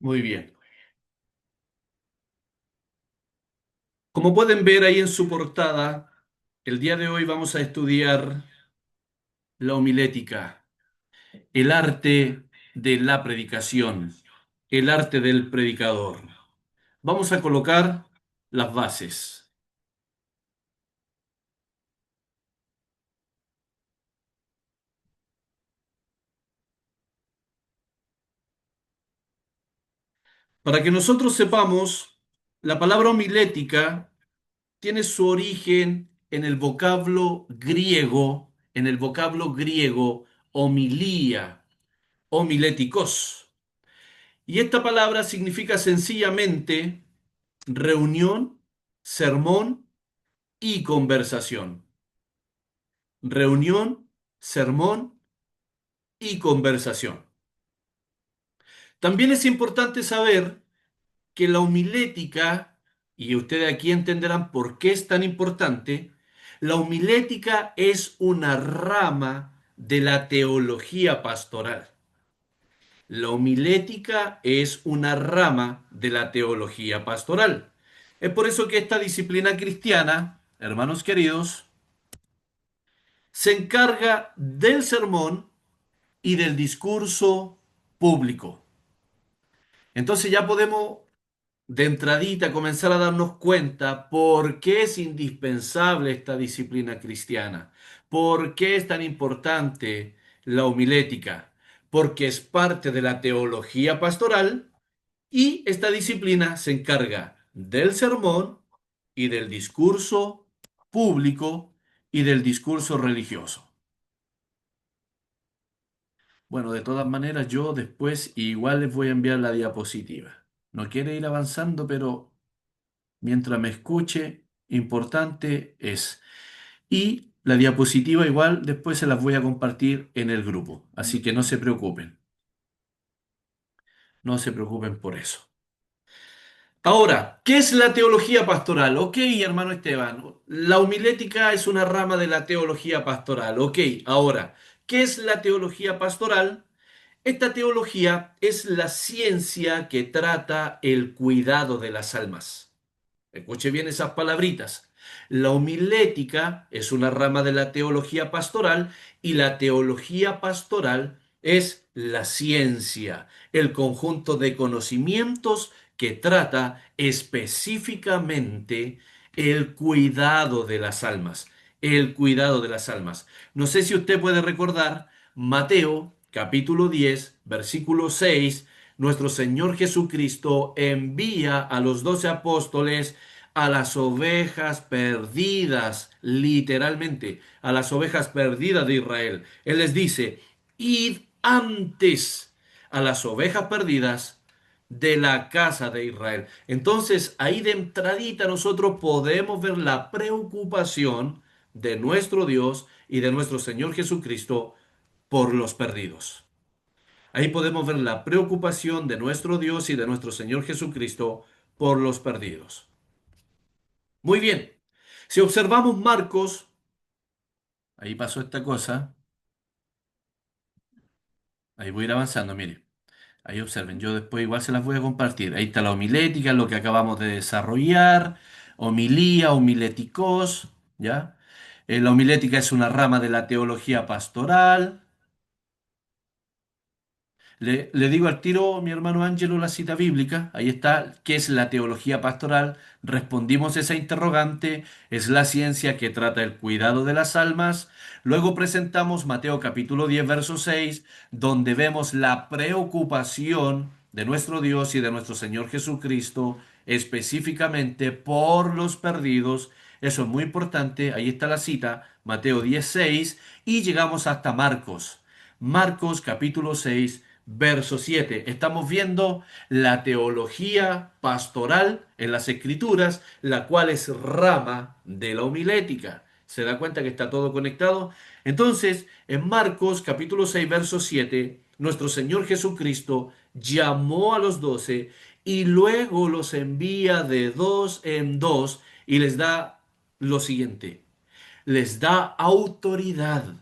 Muy bien. Como pueden ver ahí en su portada, el día de hoy vamos a estudiar la homilética, el arte de la predicación, el arte del predicador. Vamos a colocar las bases. Para que nosotros sepamos, la palabra homilética tiene su origen en el vocablo griego homilía, homiléticos. Y esta palabra significa sencillamente reunión, sermón y conversación. Reunión, sermón y conversación. También es importante saber que la homilética, y ustedes aquí entenderán por qué es tan importante, la homilética es una rama de la teología pastoral. La homilética es una rama de la teología pastoral. Es por eso que esta disciplina cristiana, hermanos queridos, se encarga del sermón y del discurso público. Entonces ya podemos de entradita comenzar a darnos cuenta por qué es indispensable esta disciplina cristiana, por qué es tan importante la homilética, porque es parte de la teología pastoral y esta disciplina se encarga del sermón y del discurso público y del discurso religioso. Bueno, de todas maneras, yo después igual les voy a enviar la diapositiva. No quiere ir avanzando, pero mientras me escuche, importante es. Y la diapositiva igual después se las voy a compartir en el grupo. Así que no se preocupen, no se preocupen por eso. Ahora, ¿qué es la teología pastoral? Ok, hermano Esteban, la homilética es una rama de la teología pastoral. Ok, ahora, ¿qué es la teología pastoral? Esta teología es la ciencia que trata el cuidado de las almas. Escuche bien esas palabritas. La homilética es una rama de la teología pastoral y la teología pastoral es la ciencia, el conjunto de conocimientos que trata específicamente el cuidado de las almas. El cuidado de las almas. No sé si usted puede recordar Mateo capítulo 10, versículo 6. Nuestro Señor Jesucristo envía a los 12 apóstoles a las ovejas perdidas, literalmente, a las ovejas perdidas de Israel. Él les dice, id antes a las ovejas perdidas de la casa de Israel. Entonces, ahí de entradita nosotros podemos ver la preocupación de nuestro Dios y de nuestro Señor Jesucristo por los perdidos. Ahí podemos ver la preocupación de nuestro Dios y de nuestro Señor Jesucristo por los perdidos. Muy bien. Si observamos Marcos, ahí pasó esta cosa, ahí voy a ir avanzando, mire. Ahí observen, yo después igual se las voy a compartir. Ahí está la homilética, lo que acabamos de desarrollar, homilía, homiléticos, ¿ya? La homilética es una rama de la teología pastoral. Le digo al tiro, mi hermano Ángelo, la cita bíblica. Ahí está, ¿qué es la teología pastoral? Respondimos esa interrogante. Es la ciencia que trata el cuidado de las almas. Luego presentamos Mateo capítulo 10, verso 6, donde vemos la preocupación de nuestro Dios y de nuestro Señor Jesucristo, específicamente por los perdidos. Eso es muy importante. Ahí está la cita, Mateo 10, 6, y llegamos hasta Marcos. Marcos capítulo 6, verso 7. Estamos viendo la teología pastoral en las Escrituras, la cual es rama de la homilética. ¿Se da cuenta que está todo conectado? Entonces, en Marcos capítulo 6, verso 7, nuestro Señor Jesucristo llamó a los 12 y luego los envía de dos en dos y les da lo siguiente, les da autoridad,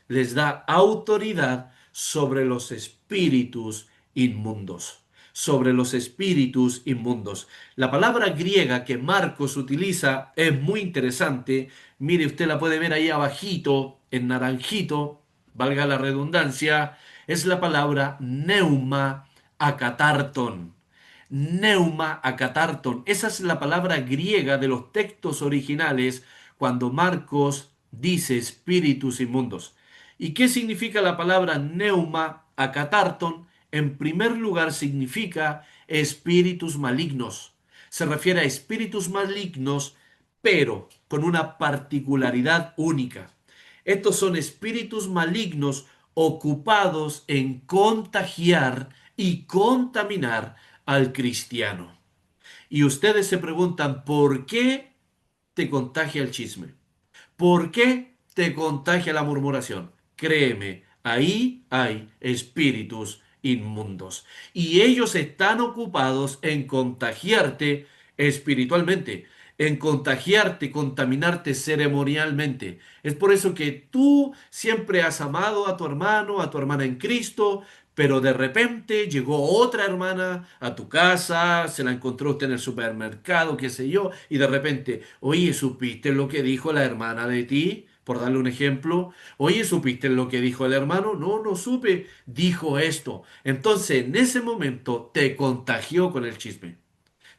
les da autoridad sobre los espíritus inmundos, sobre los espíritus inmundos. La palabra griega que Marcos utiliza es muy interesante. Mire, usted la puede ver ahí abajito, en naranjito, valga la redundancia, es la palabra neuma acatarton. Neuma acatarton. Esa es la palabra griega de los textos originales cuando Marcos dice espíritus inmundos. ¿Y qué significa la palabra neuma acatarton? En primer lugar significa espíritus malignos. Se refiere a espíritus malignos, pero con una particularidad única. Estos son espíritus malignos ocupados en contagiar y contaminar al cristiano. Y ustedes se preguntan, ¿por qué te contagia el chisme? ¿Por qué te contagia la murmuración? Créeme, ahí hay espíritus inmundos. Y ellos están ocupados en contagiarte espiritualmente, en contagiarte, contaminarte ceremonialmente. Es por eso que tú siempre has amado a tu hermano, a tu hermana en Cristo, pero de repente llegó otra hermana a tu casa, se la encontró usted en el supermercado, qué sé yo, y de repente, oye, ¿supiste lo que dijo la hermana de ti? Por darle un ejemplo. Oye, ¿supiste lo que dijo el hermano? No, no supe. Dijo esto. Entonces, en ese momento te contagió con el chisme,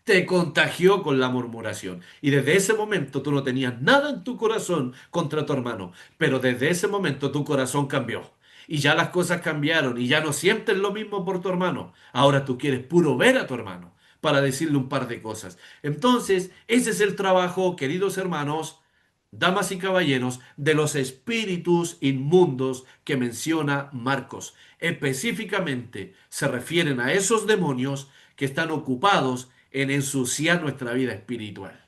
te contagió con la murmuración. Y desde ese momento tú no tenías nada en tu corazón contra tu hermano, pero desde ese momento tu corazón cambió. Y ya las cosas cambiaron y ya no sientes lo mismo por tu hermano. Ahora tú quieres puro ver a tu hermano para decirle un par de cosas. Entonces, ese es el trabajo, queridos hermanos, damas y caballeros, de los espíritus inmundos que menciona Marcos. Específicamente se refieren a esos demonios que están ocupados en ensuciar nuestra vida espiritual,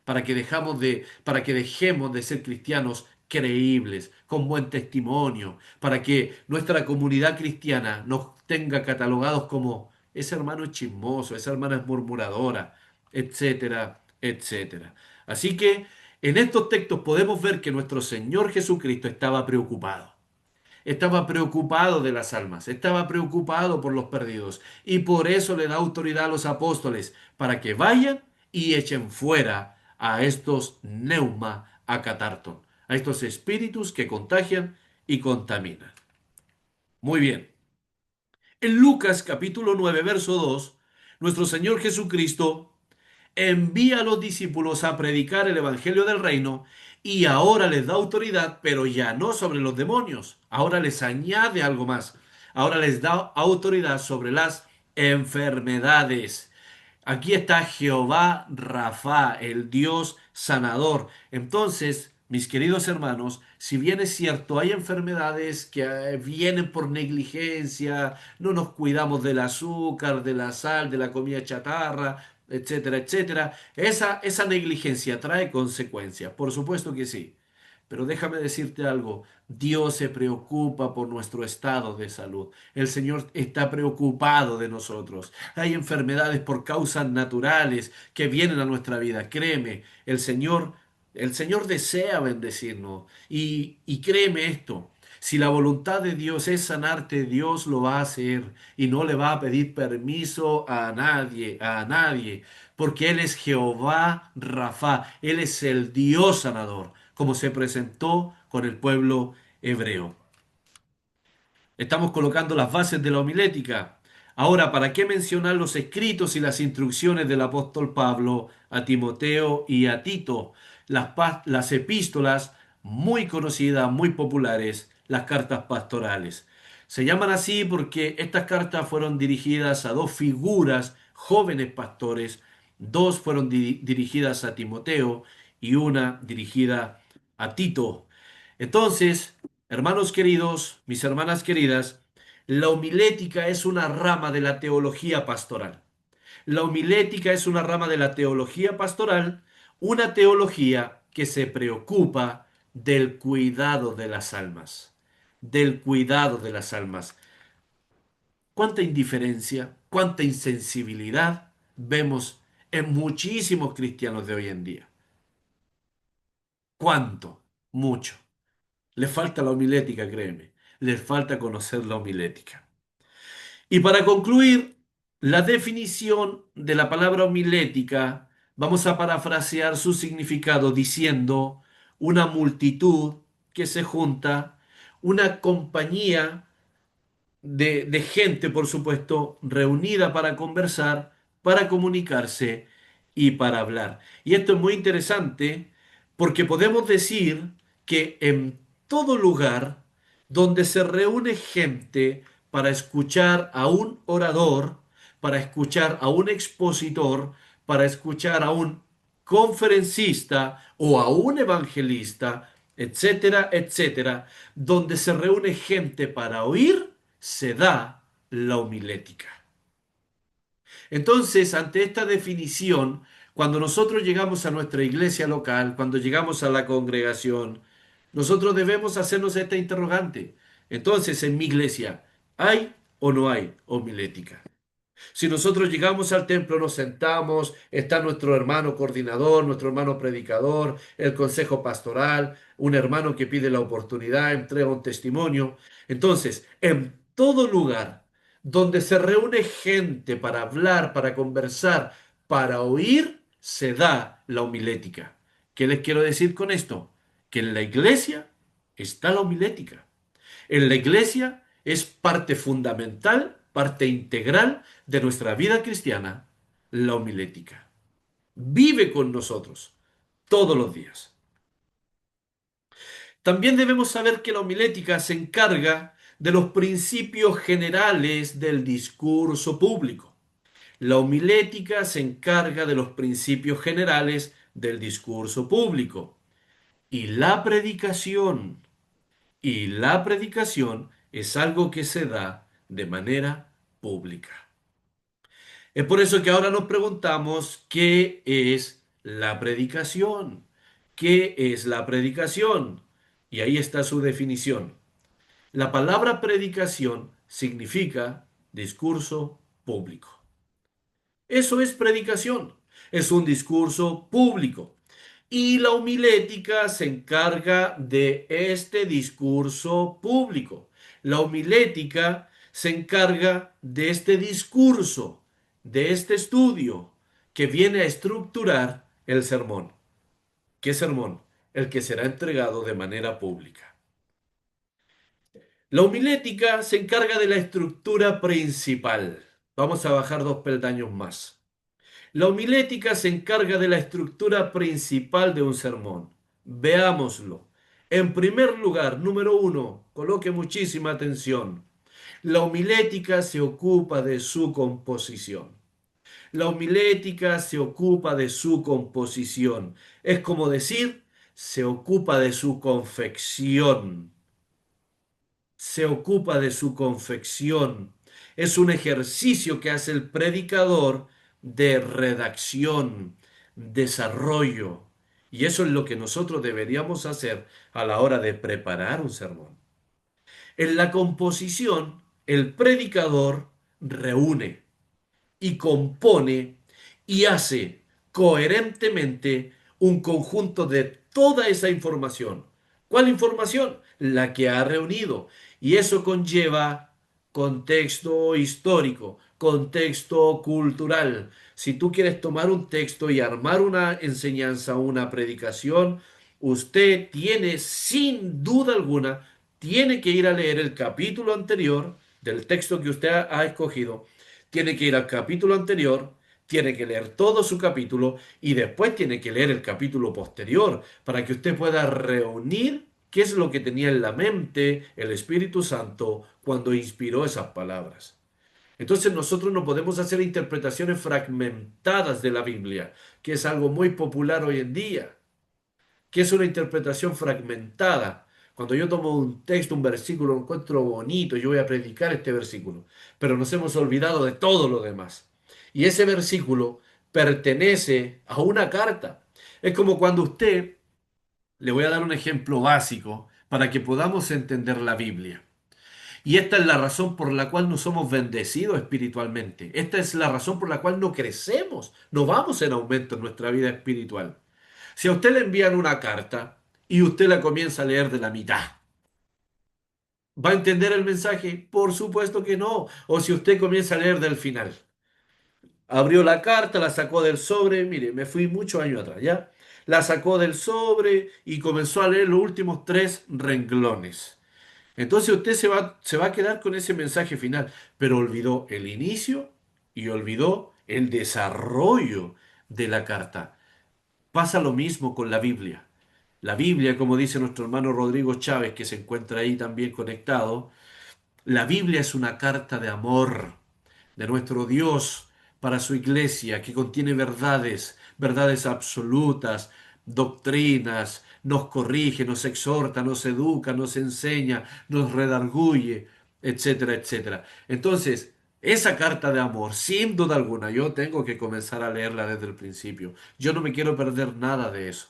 para que dejemos de ser cristianos creíbles, con buen testimonio, para que nuestra comunidad cristiana nos tenga catalogados como ese hermano es chismoso, esa hermana es murmuradora, etcétera, etcétera. Así que en estos textos podemos ver que nuestro Señor Jesucristo estaba preocupado. Estaba preocupado de las almas, estaba preocupado por los perdidos y por eso le da autoridad a los apóstoles para que vayan y echen fuera a estos neuma acatarton, a estos espíritus que contagian y contaminan. Muy bien. En Lucas capítulo 9 verso 2, nuestro Señor Jesucristo envía a los discípulos a predicar el Evangelio del Reino y ahora les da autoridad, pero ya no sobre los demonios. Ahora les añade algo más. Ahora les da autoridad sobre las enfermedades. Aquí está Jehová Rafa, el Dios sanador. Entonces, mis queridos hermanos, si bien es cierto, hay enfermedades que vienen por negligencia, no nos cuidamos del azúcar, de la sal, de la comida chatarra, etcétera, etcétera. Esa negligencia trae consecuencias, por supuesto que sí. Pero déjame decirte algo, Dios se preocupa por nuestro estado de salud. El Señor está preocupado de nosotros. Hay enfermedades por causas naturales que vienen a nuestra vida. Créeme, el Señor desea bendecirnos. Y créeme esto, si la voluntad de Dios es sanarte, Dios lo va a hacer y no le va a pedir permiso a nadie, porque Él es Jehová Rafa, Él es el Dios sanador, como se presentó con el pueblo hebreo. Estamos colocando las bases de la homilética. Ahora, ¿para qué mencionar los escritos y las instrucciones del apóstol Pablo a Timoteo y a Tito? Las epístolas muy conocidas, muy populares, las cartas pastorales. Se llaman así porque estas cartas fueron dirigidas a dos figuras, jóvenes pastores. Dos fueron dirigidas a Timoteo y una dirigida a Tito. Entonces, hermanos queridos, mis hermanas queridas, la homilética es una rama de la teología pastoral. La homilética es una rama de la teología pastoral, una teología que se preocupa del cuidado de las almas, del cuidado de las almas. ¿Cuánta indiferencia, cuánta insensibilidad vemos en muchísimos cristianos de hoy en día? ¿Cuánto? Mucho. Les falta la homilética, créeme. Les falta conocer la homilética. Y para concluir, La definición de la palabra homilética, vamos a parafrasear su significado diciendo una multitud que se junta, una compañía de gente, por supuesto, reunida para conversar, para comunicarse y para hablar. Y esto es muy interesante porque podemos decir que en todo lugar donde se reúne gente para escuchar a un orador, para escuchar a un expositor, para escuchar a un conferencista o a un evangelista, etcétera, etcétera, donde se reúne gente para oír, se da la homilética. Entonces, ante esta definición, cuando nosotros llegamos a nuestra iglesia local, cuando llegamos a la congregación, nosotros debemos hacernos esta interrogante. Entonces, en mi iglesia, ¿hay o no hay homilética? Si nosotros llegamos al templo, nos sentamos, está nuestro hermano coordinador, nuestro hermano predicador, el consejo pastoral, un hermano que pide la oportunidad, entrega un testimonio. Entonces, en todo lugar donde se reúne gente para hablar, para conversar, para oír, se da la homilética. ¿Qué les quiero decir con esto? Que en la iglesia está la homilética. En la iglesia es parte fundamental, parte integral de nuestra vida cristiana, la homilética. Vive con nosotros todos los días. También debemos saber que la homilética se encarga de los principios generales del discurso público. La homilética se encarga de los principios generales del discurso público. Y la predicación la predicación es algo que se da de manera pública. Es por eso que ahora nos preguntamos qué es la predicación. ¿Qué es la predicación? Y ahí está su definición. La palabra predicación significa discurso público. Eso es predicación. Es un discurso público. Y la homilética se encarga de este discurso público. La homilética se encarga de este discurso, de este estudio que viene a estructurar el sermón. ¿Qué sermón? El que será entregado de manera pública. La homilética se encarga de la estructura principal. Vamos a bajar dos peldaños más. La homilética se encarga de la estructura principal de un sermón. Veámoslo. En primer lugar, número uno, coloque muchísima atención. La homilética se ocupa de su composición. La homilética se ocupa de su composición. Es como decir, se ocupa de su confección. Se ocupa de su confección. Es un ejercicio que hace el predicador de redacción, desarrollo. Y eso es lo que nosotros deberíamos hacer a la hora de preparar un sermón. En la composición, el predicador reúne y compone y hace coherentemente un conjunto de toda esa información. ¿Cuál información? La que ha reunido. Y eso conlleva contexto histórico, contexto cultural. Si tú quieres tomar un texto y armar una enseñanza, una predicación, usted tiene, sin duda alguna, tiene que ir a leer el capítulo anterior del texto que usted ha escogido, tiene que ir al capítulo anterior, tiene que leer todo su capítulo y después tiene que leer el capítulo posterior para que usted pueda reunir qué es lo que tenía en la mente el Espíritu Santo cuando inspiró esas palabras. Entonces nosotros no podemos hacer interpretaciones fragmentadas de la Biblia, que es algo muy popular hoy en día. ¿Qué es una interpretación fragmentada? Cuando yo tomo un texto, un versículo, lo encuentro bonito, yo voy a predicar este versículo, pero nos hemos olvidado de todo lo demás. Y ese versículo pertenece a una carta. Es como cuando usted, le voy a dar un ejemplo básico para que podamos entender la Biblia. Y esta es la razón por la cual no somos bendecidos espiritualmente. Esta es la razón por la cual no crecemos, no vamos en aumento en nuestra vida espiritual. Si a usted le envían una carta y usted la comienza a leer de la mitad, ¿va a entender el mensaje? Por supuesto que no. O si usted comienza a leer del final. Abrió la carta, la sacó del sobre, mire, me fui muchos años atrás, ¿ya? La sacó del sobre y comenzó a leer los últimos tres renglones. Entonces usted se va a quedar con ese mensaje final, pero olvidó el inicio y olvidó el desarrollo de la carta. Pasa lo mismo con la Biblia. La Biblia, como dice nuestro hermano Rodrigo Chávez, que se encuentra ahí también conectado, la Biblia es una carta de amor de nuestro Dios para su iglesia, que contiene verdades, verdades absolutas, doctrinas, nos corrige, nos exhorta, nos educa, nos enseña, nos redarguye, etcétera, etcétera. Entonces, esa carta de amor, sin duda alguna, yo tengo que comenzar a leerla desde el principio. Yo no me quiero perder nada de eso.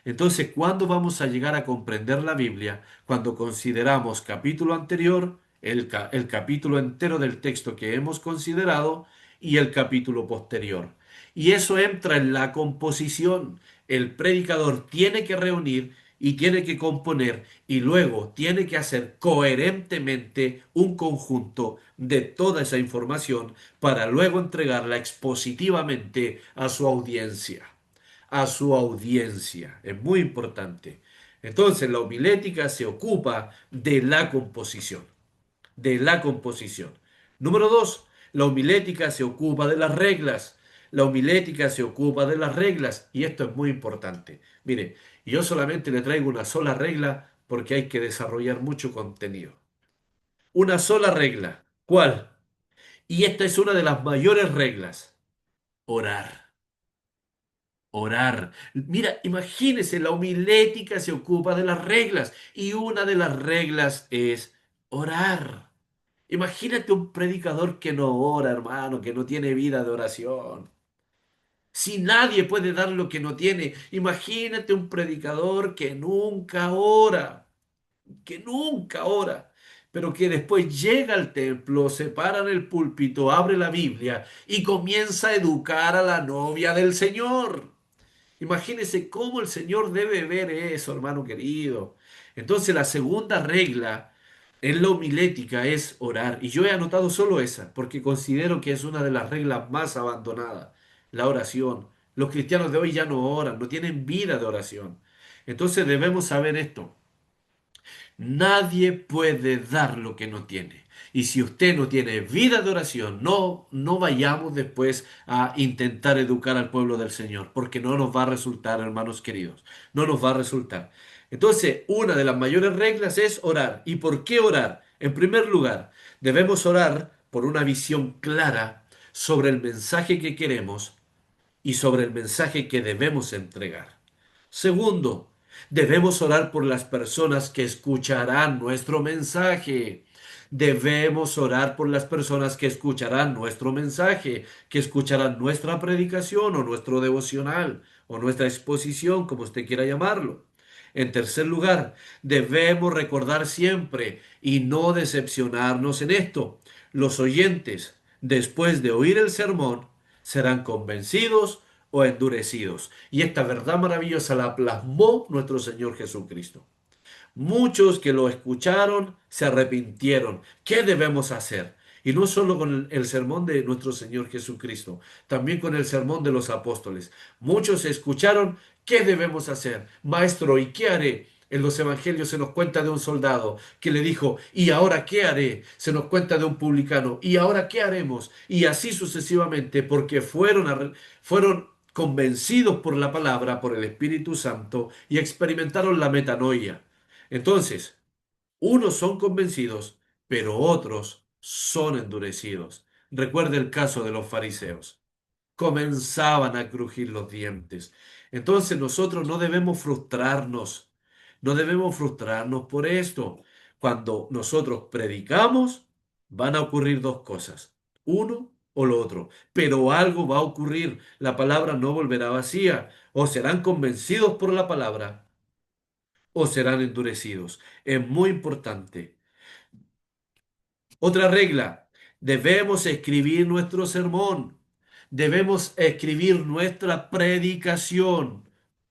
Entonces, ¿cuándo vamos a llegar a comprender la Biblia? Cuando consideramos capítulo anterior, el capítulo entero del texto que hemos considerado y el capítulo posterior. Y eso entra en la composición. El predicador tiene que reunir y tiene que componer y luego tiene que hacer coherentemente un conjunto de toda esa información para luego entregarla expositivamente a su audiencia, a su audiencia. Es muy importante. Entonces, la homilética se ocupa de la composición, de la composición. Número dos, la homilética se ocupa de las reglas. La homilética se ocupa de las reglas y esto es muy importante. Mire, yo solamente le traigo una sola regla porque hay que desarrollar mucho contenido. Una sola regla. ¿Cuál? Y esta es una de las mayores reglas. Orar. Orar. Mira, imagínese, la homilética se ocupa de las reglas y una de las reglas es orar. Imagínate un predicador que no ora, hermano, que no tiene vida de oración. Si nadie puede dar lo que no tiene, imagínate un predicador que nunca ora, pero que después llega al templo, se para en el púlpito, abre la Biblia y comienza a educar a la novia del Señor. Imagínese cómo el Señor debe ver eso, hermano querido. Entonces la segunda regla en la homilética es orar. Y yo he anotado solo esa, porque considero que es una de las reglas más abandonadas, la oración. Los cristianos de hoy ya no oran, no tienen vida de oración. Entonces debemos saber esto. Nadie puede dar lo que no tiene. Y si usted no tiene vida de oración, no vayamos después a intentar educar al pueblo del Señor, porque no nos va a resultar, hermanos queridos, no nos va a resultar. Entonces, una de las mayores reglas es orar. ¿Y por qué orar? En primer lugar, debemos orar por una visión clara sobre el mensaje que queremos y sobre el mensaje que debemos entregar. Segundo, debemos orar por las personas que escucharán nuestro mensaje. Debemos orar por las personas que escucharán nuestro mensaje, que escucharán nuestra predicación o nuestro devocional o nuestra exposición, como usted quiera llamarlo. En tercer lugar, debemos recordar siempre y no decepcionarnos en esto. Los oyentes, después de oír el sermón, serán convencidos o endurecidos. Y esta verdad maravillosa la plasmó nuestro Señor Jesucristo. Muchos que lo escucharon se arrepintieron. ¿Qué debemos hacer? Y no solo con el sermón de nuestro Señor Jesucristo, también con el sermón de los apóstoles. Muchos escucharon, ¿qué debemos hacer? Maestro, ¿y qué haré? En los evangelios se nos cuenta de un soldado que le dijo, ¿y ahora qué haré? Se nos cuenta de un publicano, ¿y ahora qué haremos? Y así sucesivamente, porque fueron convencidos por la palabra, por el Espíritu Santo, y experimentaron la metanoia. Entonces, unos son convencidos, pero otros son endurecidos. Recuerde el caso de los fariseos. Comenzaban a crujir los dientes. Entonces nosotros no debemos frustrarnos. No debemos frustrarnos por esto. Cuando nosotros predicamos, van a ocurrir dos cosas. Uno o lo otro. Pero algo va a ocurrir. La palabra no volverá vacía. O serán convencidos por la palabra o serán endurecidos. Es muy importante. Otra regla, debemos escribir nuestro sermón, debemos escribir nuestra predicación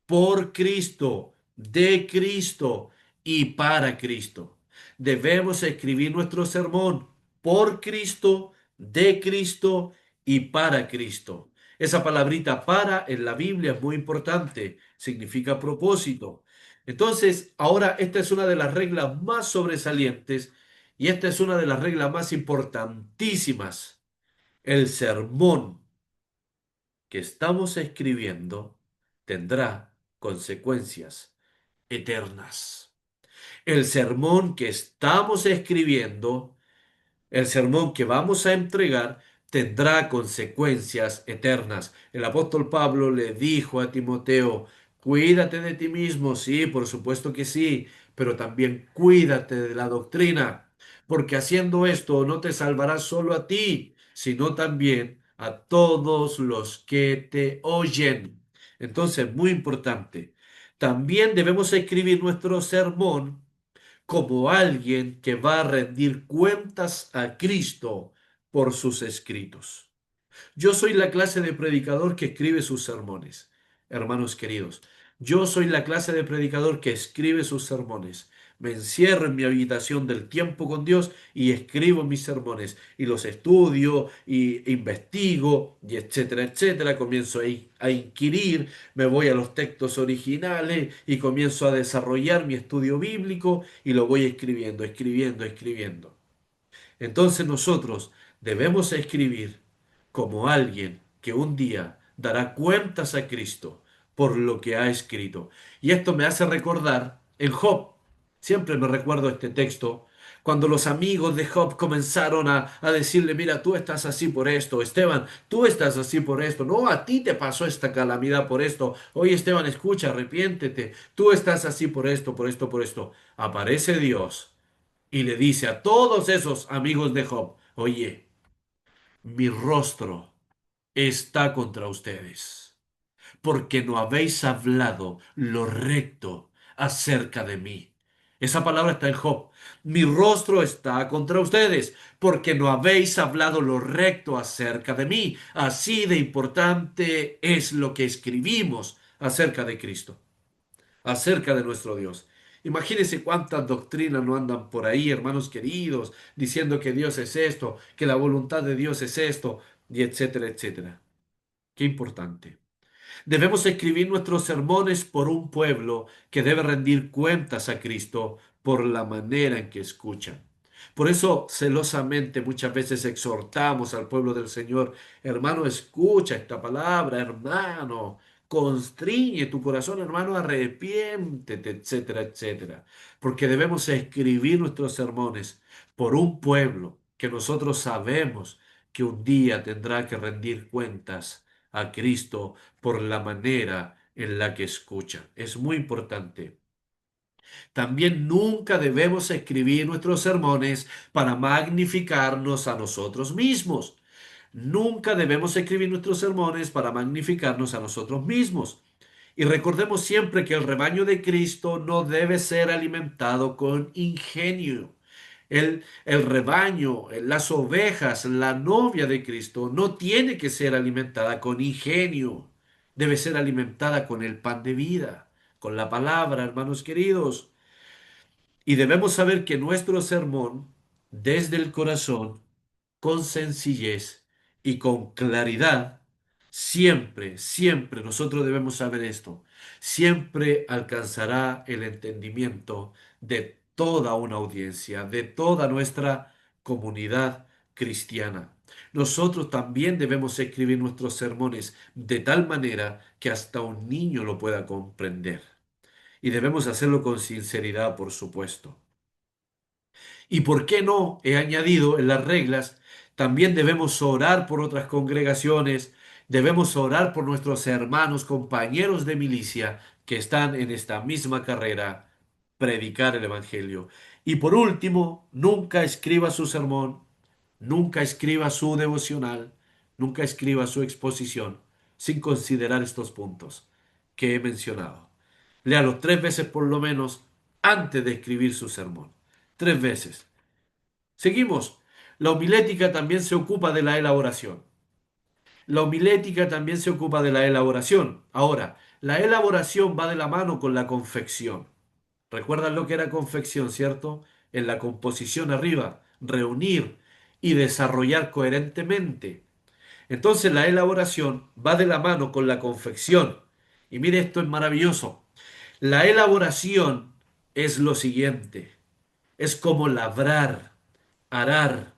por Cristo, de Cristo y para Cristo. Debemos escribir nuestro sermón por Cristo, de Cristo y para Cristo. Esa palabrita para en la Biblia es muy importante, significa propósito. Entonces, ahora esta es una de las reglas más sobresalientes y esta es una de las reglas más importantísimas. El sermón que estamos escribiendo tendrá consecuencias eternas. El sermón que estamos escribiendo, el sermón que vamos a entregar, tendrá consecuencias eternas. El apóstol Pablo le dijo a Timoteo, cuídate de ti mismo, sí, por supuesto que sí, pero también cuídate de la doctrina, porque haciendo esto no te salvarás solo a ti, sino también a todos los que te oyen. Entonces, muy importante. También debemos escribir nuestro sermón como alguien que va a rendir cuentas a Cristo por sus escritos. Yo soy la clase de predicador que escribe sus sermones, hermanos queridos. Yo soy la clase de predicador que escribe sus sermones. Me encierro en mi habitación del tiempo con Dios y escribo mis sermones y los estudio y investigo y etcétera, etcétera. Comienzo a inquirir, me voy a los textos originales y comienzo a desarrollar mi estudio bíblico y lo voy escribiendo, escribiendo, escribiendo. Entonces nosotros debemos escribir como alguien que un día dará cuentas a Cristo por lo que ha escrito. Y esto me hace recordar en Job. Siempre me recuerdo este texto. Cuando los amigos de Job comenzaron a decirle, mira, tú estás así por esto, Esteban, tú estás así por esto, no, a ti te pasó esta calamidad por esto, oye Esteban, escucha, arrepiéntete, tú estás así por esto, por esto, por esto. Aparece Dios y le dice a todos esos amigos de Job, oye, mi rostro está contra ustedes, porque no habéis hablado lo recto acerca de mí. Esa palabra está en Job. Mi rostro está contra ustedes, porque no habéis hablado lo recto acerca de mí. Así de importante es lo que escribimos acerca de Cristo, acerca de nuestro Dios. Imagínense cuántas doctrinas no andan por ahí, hermanos queridos, diciendo que Dios es esto, que la voluntad de Dios es esto, y etcétera, etcétera. Qué importante. Debemos escribir nuestros sermones por un pueblo que debe rendir cuentas a Cristo por la manera en que escuchan. Por eso celosamente muchas veces exhortamos al pueblo del Señor, hermano, escucha esta palabra, hermano, constriñe tu corazón, hermano, arrepiéntete, etcétera, etcétera. Porque debemos escribir nuestros sermones por un pueblo que nosotros sabemos que un día tendrá que rendir cuentas a Cristo por la manera en la que escucha. Es muy importante. También nunca debemos escribir nuestros sermones para magnificarnos a nosotros mismos. Nunca debemos escribir nuestros sermones para magnificarnos a nosotros mismos. Y recordemos siempre que el rebaño de Cristo no debe ser alimentado con ingenio. El rebaño, las ovejas, la novia de Cristo no tiene que ser alimentada con ingenio. Debe ser alimentada con el pan de vida, con la palabra, hermanos queridos. Y debemos saber que nuestro sermón, desde el corazón, con sencillez y con claridad, siempre, siempre nosotros debemos saber esto, siempre alcanzará el entendimiento de toda una audiencia, de toda nuestra comunidad cristiana. Nosotros también debemos escribir nuestros sermones de tal manera que hasta un niño lo pueda comprender. Y debemos hacerlo con sinceridad, por supuesto. Y por qué no, he añadido en las reglas, también debemos orar por otras congregaciones, debemos orar por nuestros hermanos, compañeros de milicia que están en esta misma carrera, predicar el Evangelio. Y por último, nunca escriba su sermón, nunca escriba su devocional, nunca escriba su exposición sin considerar estos puntos que he mencionado. Léalo 3 veces por lo menos antes de escribir su sermón. 3 veces. Seguimos. La homilética también se ocupa de la elaboración. La homilética también se ocupa de la elaboración. Ahora, la elaboración va de la mano con la confección. ¿Recuerdan lo que era confección, cierto? En la composición arriba, reunir y desarrollar coherentemente. Entonces la elaboración va de la mano con la confección. Y mire, esto es maravilloso. La elaboración es lo siguiente. Es como labrar, arar,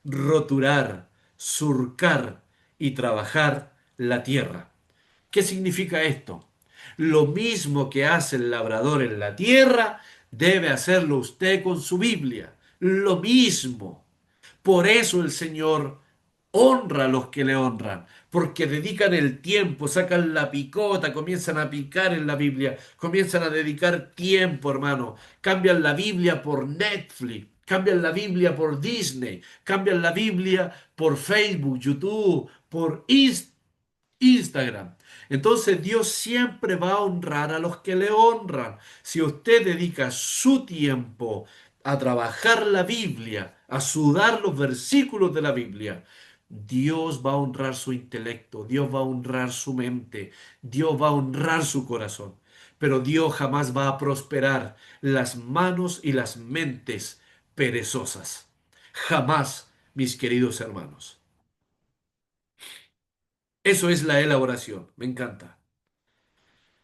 roturar, surcar y trabajar la tierra. ¿Qué significa esto? Lo mismo que hace el labrador en la tierra, debe hacerlo usted con su Biblia. Lo mismo. Por eso el Señor honra a los que le honran, porque dedican el tiempo, sacan la picota, comienzan a picar en la Biblia, comienzan a dedicar tiempo, hermano. Cambian la Biblia por Netflix, cambian la Biblia por Disney, cambian la Biblia por Facebook, YouTube, por Instagram. Entonces Dios siempre va a honrar a los que le honran. Si usted dedica su tiempo a trabajar la Biblia, a sudar los versículos de la Biblia, Dios va a honrar su intelecto, Dios va a honrar su mente, Dios va a honrar su corazón. Pero Dios jamás va a prosperar las manos y las mentes perezosas. Jamás, mis queridos hermanos. Eso es la elaboración. Me encanta.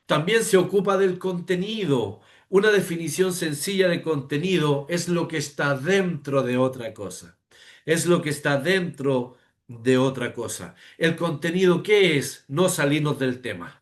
También se ocupa del contenido. Una definición sencilla de contenido es lo que está dentro de otra cosa. Es lo que está dentro de otra cosa. ¿El contenido qué es? No salirnos del tema.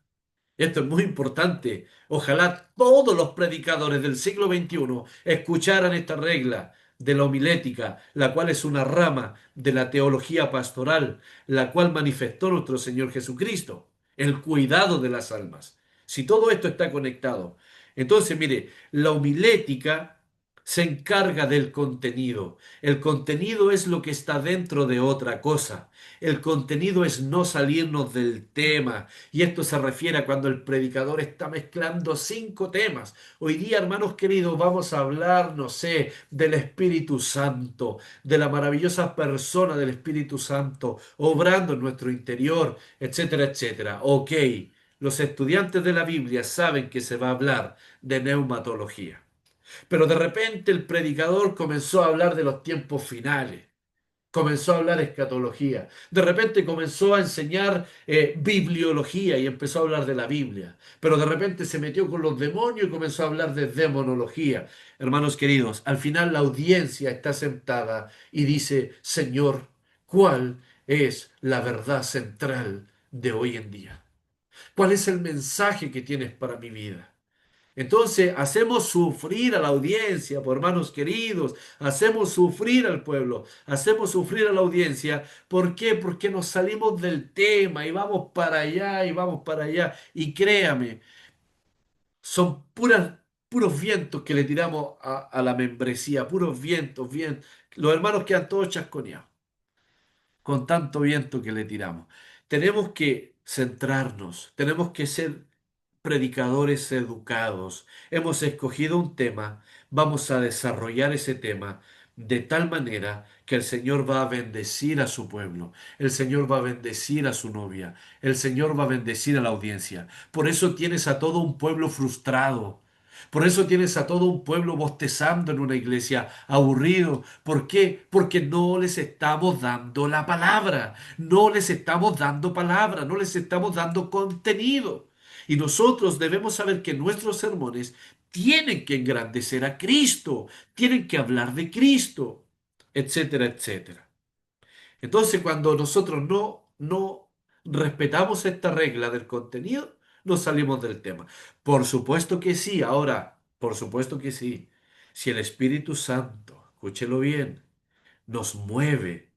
Esto es muy importante. Ojalá todos los predicadores del siglo XXI escucharan esta regla de la homilética, la cual es una rama de la teología pastoral, la cual manifestó nuestro Señor Jesucristo, el cuidado de las almas. Si todo esto está conectado, entonces mire, la homilética se encarga del contenido. El contenido es lo que está dentro de otra cosa. El contenido es no salirnos del tema. Y esto se refiere a cuando el predicador está mezclando cinco temas. Hoy día, hermanos queridos, vamos a hablar, no sé, del Espíritu Santo, de la maravillosa persona del Espíritu Santo, obrando en nuestro interior, etcétera, etcétera. Ok, los estudiantes de la Biblia saben que se va a hablar de neumatología. Pero de repente el predicador comenzó a hablar de los tiempos finales. Comenzó a hablar escatología. De repente comenzó a enseñar bibliología y empezó a hablar de la Biblia. Pero de repente se metió con los demonios y comenzó a hablar de demonología. Hermanos queridos, al final la audiencia está sentada y dice, Señor, ¿cuál es la verdad central de hoy en día? ¿Cuál es el mensaje que tienes para mi vida? Entonces hacemos sufrir a la audiencia, por hermanos queridos, hacemos sufrir al pueblo, hacemos sufrir a la audiencia. ¿Por qué? Porque nos salimos del tema y vamos para allá y vamos para allá. Y créame, son puros vientos que le tiramos a la membresía, puros vientos, vientos. Los hermanos quedan todos chasconeados con tanto viento que le tiramos. Tenemos que centrarnos, tenemos que ser predicadores educados. Hemos escogido un tema, vamos a desarrollar ese tema de tal manera que el Señor va a bendecir a su pueblo, el Señor va a bendecir a su novia, el Señor va a bendecir a la audiencia. Por eso tienes a todo un pueblo frustrado. Por eso tienes a todo un pueblo bostezando en una iglesia, aburrido. ¿Por qué? Porque no les estamos dando la palabra, no les estamos dando palabra, no les estamos dando contenido. Y nosotros debemos saber que nuestros sermones tienen que engrandecer a Cristo, tienen que hablar de Cristo, etcétera, etcétera. Entonces, cuando nosotros no respetamos esta regla del contenido, nos salimos del tema. Por supuesto que sí, ahora, por supuesto que sí. Si el Espíritu Santo, escúchelo bien, nos mueve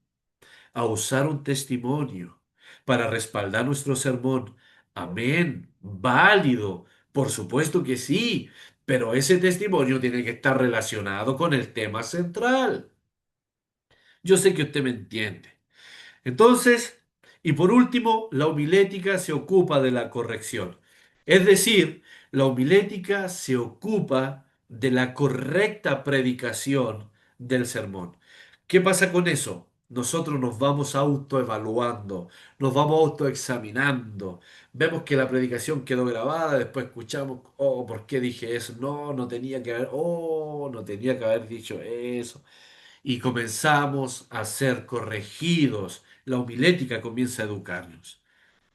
a usar un testimonio para respaldar nuestro sermón, amén, válido, por supuesto que sí, pero ese testimonio tiene que estar relacionado con el tema central. Yo sé que usted me entiende. Entonces, y por último, la homilética se ocupa de la corrección. Es decir, la homilética se ocupa de la correcta predicación del sermón. ¿Qué pasa con eso? Nosotros nos vamos autoevaluando, nos vamos autoexaminando. Vemos que la predicación quedó grabada, después escuchamos, oh, ¿por qué dije eso? No, no tenía que haber, oh, no tenía que haber dicho eso y comenzamos a ser corregidos La homilética comienza a educarnos.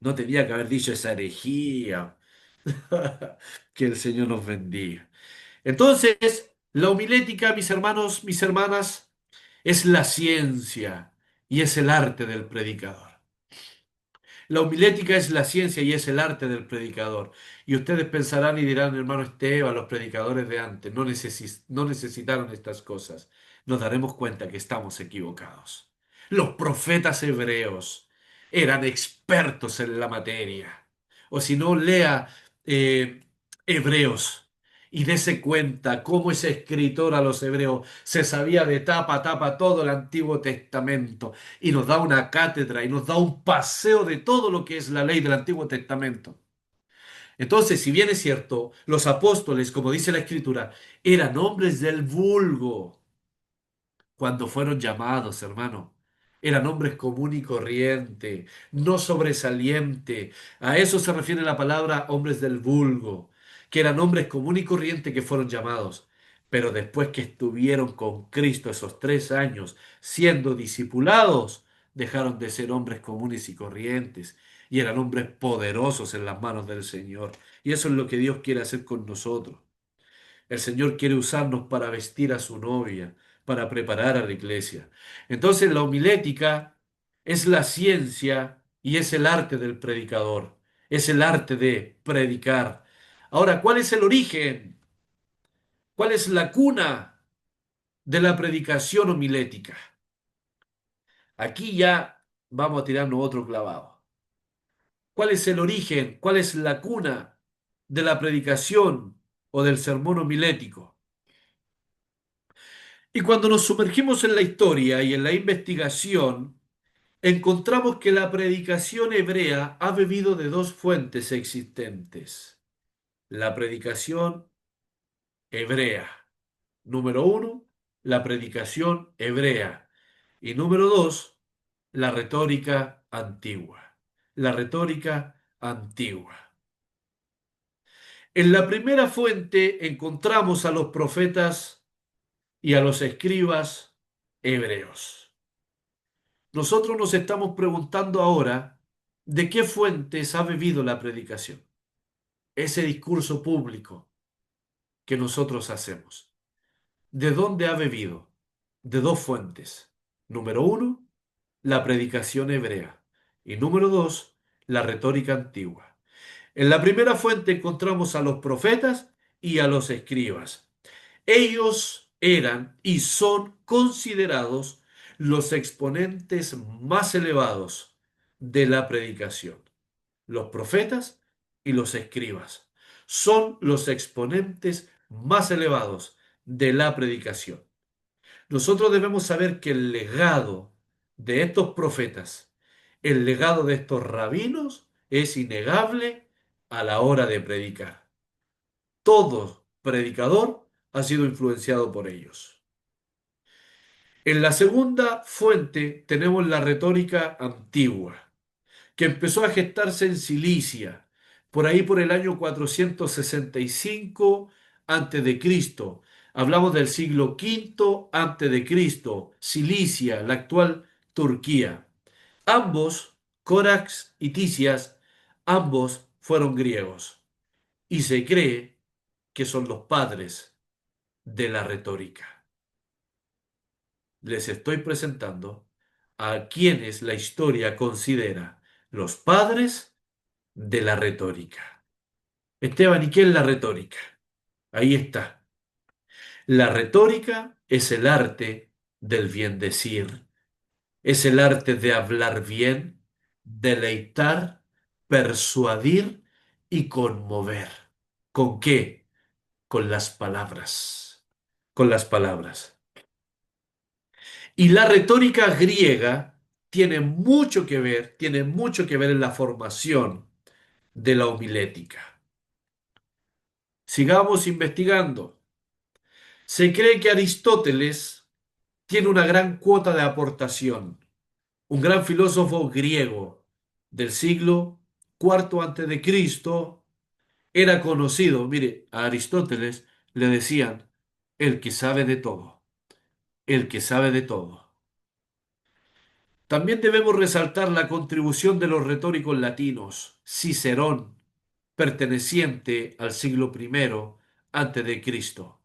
No tenía que haber dicho esa herejía. Que el Señor nos bendiga. Entonces, la homilética, mis hermanos, mis hermanas, es la ciencia y es el arte del predicador. La homilética es la ciencia y es el arte del predicador. Y ustedes pensarán y dirán, hermano Esteban, los predicadores de antes no necesitaron estas cosas. Nos daremos cuenta que estamos equivocados. Los profetas hebreos eran expertos en la materia. O si no, lea eh, Hebreos y dése cuenta cómo ese escritor a los hebreos se sabía de tapa a tapa todo el Antiguo Testamento y nos da una cátedra y nos da un paseo de todo lo que es la ley del Antiguo Testamento. Entonces, si bien es cierto, los apóstoles, como dice la Escritura, eran hombres del vulgo, cuando fueron llamados, hermano. Eran hombres común y corriente, no sobresaliente. A eso se refiere la palabra hombres del vulgo, que eran hombres común y corriente que fueron llamados. Pero después que estuvieron con Cristo esos 3 años siendo discipulados, dejaron de ser hombres comunes y corrientes y eran hombres poderosos en las manos del Señor. Y eso es lo que Dios quiere hacer con nosotros. El Señor quiere usarnos para vestir a su novia, para preparar a la iglesia. Entonces la homilética es la ciencia y es el arte del predicador, es el arte de predicar. Ahora, ¿cuál es el origen? ¿Cuál es la cuna de la predicación homilética? Aquí ya vamos a tirarnos otro clavado. ¿Cuál es el origen? ¿Cuál es la cuna de la predicación o del sermón homilético? Y cuando nos sumergimos en la historia y en la investigación, encontramos que la predicación hebrea ha bebido de dos fuentes existentes. La predicación hebrea. Número uno, la predicación hebrea. Y número dos, la retórica antigua. La retórica antigua. En la primera fuente encontramos a los profetas y a los escribas hebreos. Nosotros nos estamos preguntando ahora de qué fuentes ha bebido la predicación, ese discurso público que nosotros hacemos. ¿De dónde ha bebido? De dos fuentes. Número uno, la predicación hebrea. Y número dos, la retórica antigua. En la primera fuente encontramos a los profetas y a los escribas. Ellos eran y son considerados los exponentes más elevados de la predicación. Los profetas y los escribas son los exponentes más elevados de la predicación. Nosotros debemos saber que el legado de estos profetas, el legado de estos rabinos, es innegable a la hora de predicar. Todo predicador ha sido influenciado por ellos. En la segunda fuente tenemos la retórica antigua, que empezó a gestarse en Cilicia, por ahí por el año 465 antes de Cristo. Hablamos del siglo V antes de Cristo, Cilicia, la actual Turquía. Ambos, Corax y Tisias, ambos fueron griegos y se cree que son los padres de la retórica. Les estoy presentando a quienes la historia considera los padres de la retórica. Esteban, ¿y qué es la retórica? Ahí está. La retórica es el arte del bien decir, es el arte de hablar bien, deleitar, persuadir y conmover. ¿Con qué? Con las palabras. Con las palabras. Y la retórica griega tiene mucho que ver en la formación de la homilética. Sigamos investigando. Se cree que Aristóteles tiene una gran cuota de aportación, un gran filósofo griego del siglo IV antes de Cristo, era conocido, mire, a Aristóteles le decían el que sabe de todo, el que sabe de todo. También debemos resaltar la contribución de los retóricos latinos. Cicerón, perteneciente al siglo I antes de Cristo.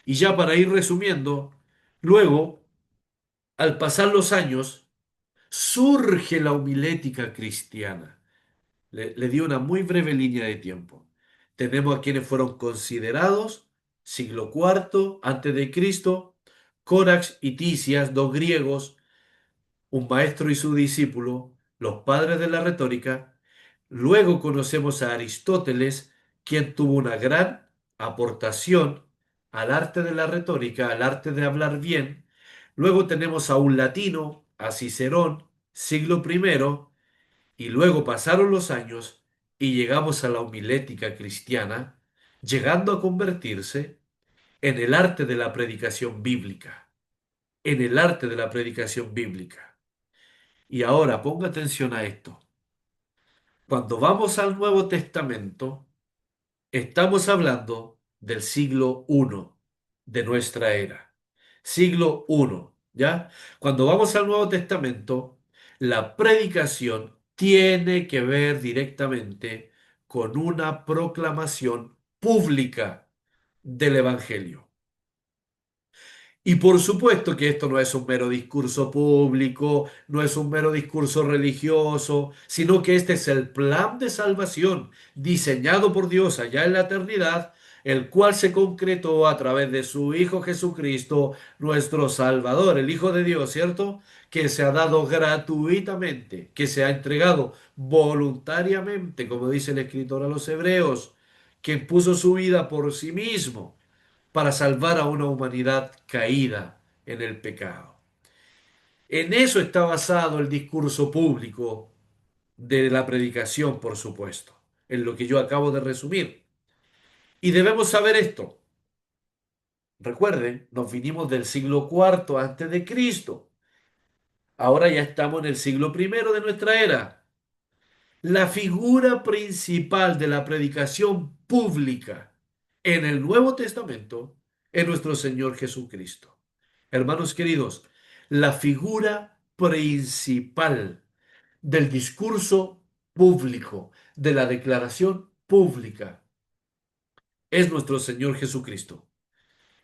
Y ya para ir resumiendo, luego, al pasar los años, surge la homilética cristiana. Le dio una muy breve línea de tiempo. Tenemos a quienes fueron considerados siglo IV antes de Cristo, Corax y Tisias, dos griegos, un maestro y su discípulo, los padres de la retórica. Luego conocemos a Aristóteles, quien tuvo una gran aportación al arte de la retórica, al arte de hablar bien. Luego tenemos a un latino, a Cicerón, siglo I, y luego pasaron los años y llegamos a la homilética cristiana, llegando a convertirse en el arte de la predicación bíblica, en el arte de la predicación bíblica. Y ahora ponga atención a esto. Cuando vamos al Nuevo Testamento, estamos hablando del siglo I de nuestra era. Siglo I, ¿ya? Cuando vamos al Nuevo Testamento, la predicación tiene que ver directamente con una proclamación pública del Evangelio. Y por supuesto que esto no es un mero discurso público, no es un mero discurso religioso, sino que este es el plan de salvación diseñado por Dios allá en la eternidad, el cual se concretó a través de su Hijo Jesucristo, nuestro Salvador, el Hijo de Dios, ¿cierto? Que se ha dado gratuitamente, que se ha entregado voluntariamente, como dice el escritor a los Hebreos, que puso su vida por sí mismo para salvar a una humanidad caída en el pecado. En eso está basado el discurso público de la predicación, por supuesto, en lo que yo acabo de resumir. Y debemos saber esto. Recuerden, nos vinimos del siglo IV antes de Cristo. Ahora ya estamos en el siglo I de nuestra era. La figura principal de la predicación pública en el Nuevo Testamento es nuestro Señor Jesucristo. Hermanos queridos, la figura principal del discurso público, de la declaración pública, es nuestro Señor Jesucristo.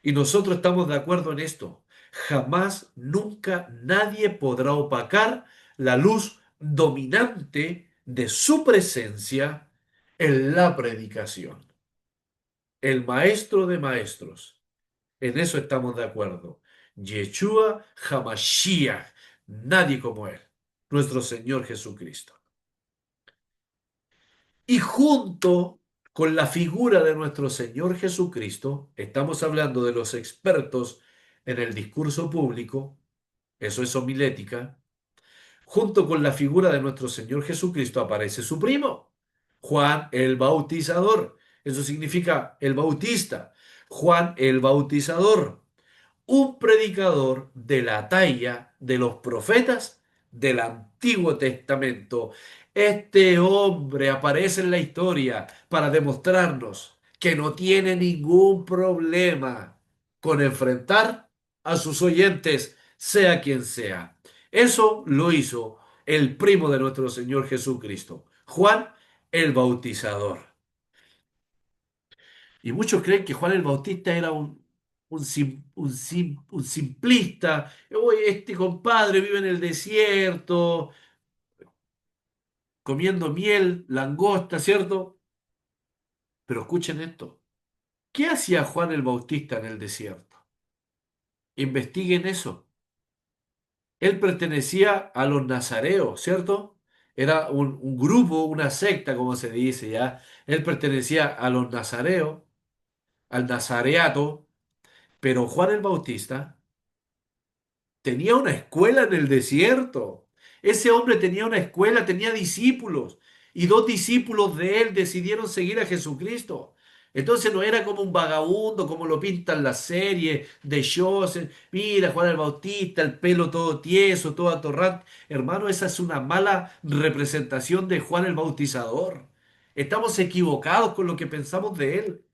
Y nosotros estamos de acuerdo en esto. Jamás, nunca nadie podrá opacar la luz dominante de su presencia en la predicación. El maestro de maestros. En eso estamos de acuerdo. Yeshua Hamashiach. Nadie como él. Nuestro Señor Jesucristo. Y junto con la figura de nuestro Señor Jesucristo, estamos hablando de los expertos en el discurso público, eso es homilética, junto con la figura de nuestro Señor Jesucristo aparece su primo, Juan el Bautizador. Eso significa el Bautista. Juan el Bautizador, un predicador de la talla de los profetas del Antiguo Testamento. Este hombre aparece en la historia para demostrarnos que no tiene ningún problema con enfrentar a sus oyentes, sea quien sea. Eso lo hizo el primo de nuestro Señor Jesucristo, Juan el Bautizador. Y muchos creen que Juan el Bautista era un simplista. Oye, este compadre vive en el desierto, comiendo miel, langosta, ¿cierto? Pero escuchen esto. ¿Qué hacía Juan el Bautista en el desierto? Investiguen eso. Él pertenecía a los nazareos, ¿cierto? Era un grupo, una secta, como se dice ya. Él pertenecía a los nazareos, al nazareato, pero Juan el Bautista tenía una escuela en el desierto. Ese hombre tenía una escuela, tenía discípulos. Y dos discípulos de él decidieron seguir a Jesucristo. Entonces no era como un vagabundo, como lo pintan las series de Joseph. Mira, Juan el Bautista, el pelo todo tieso, todo atorrante. Hermano, esa es una mala representación de Juan el Bautizador. Estamos equivocados con lo que pensamos de él.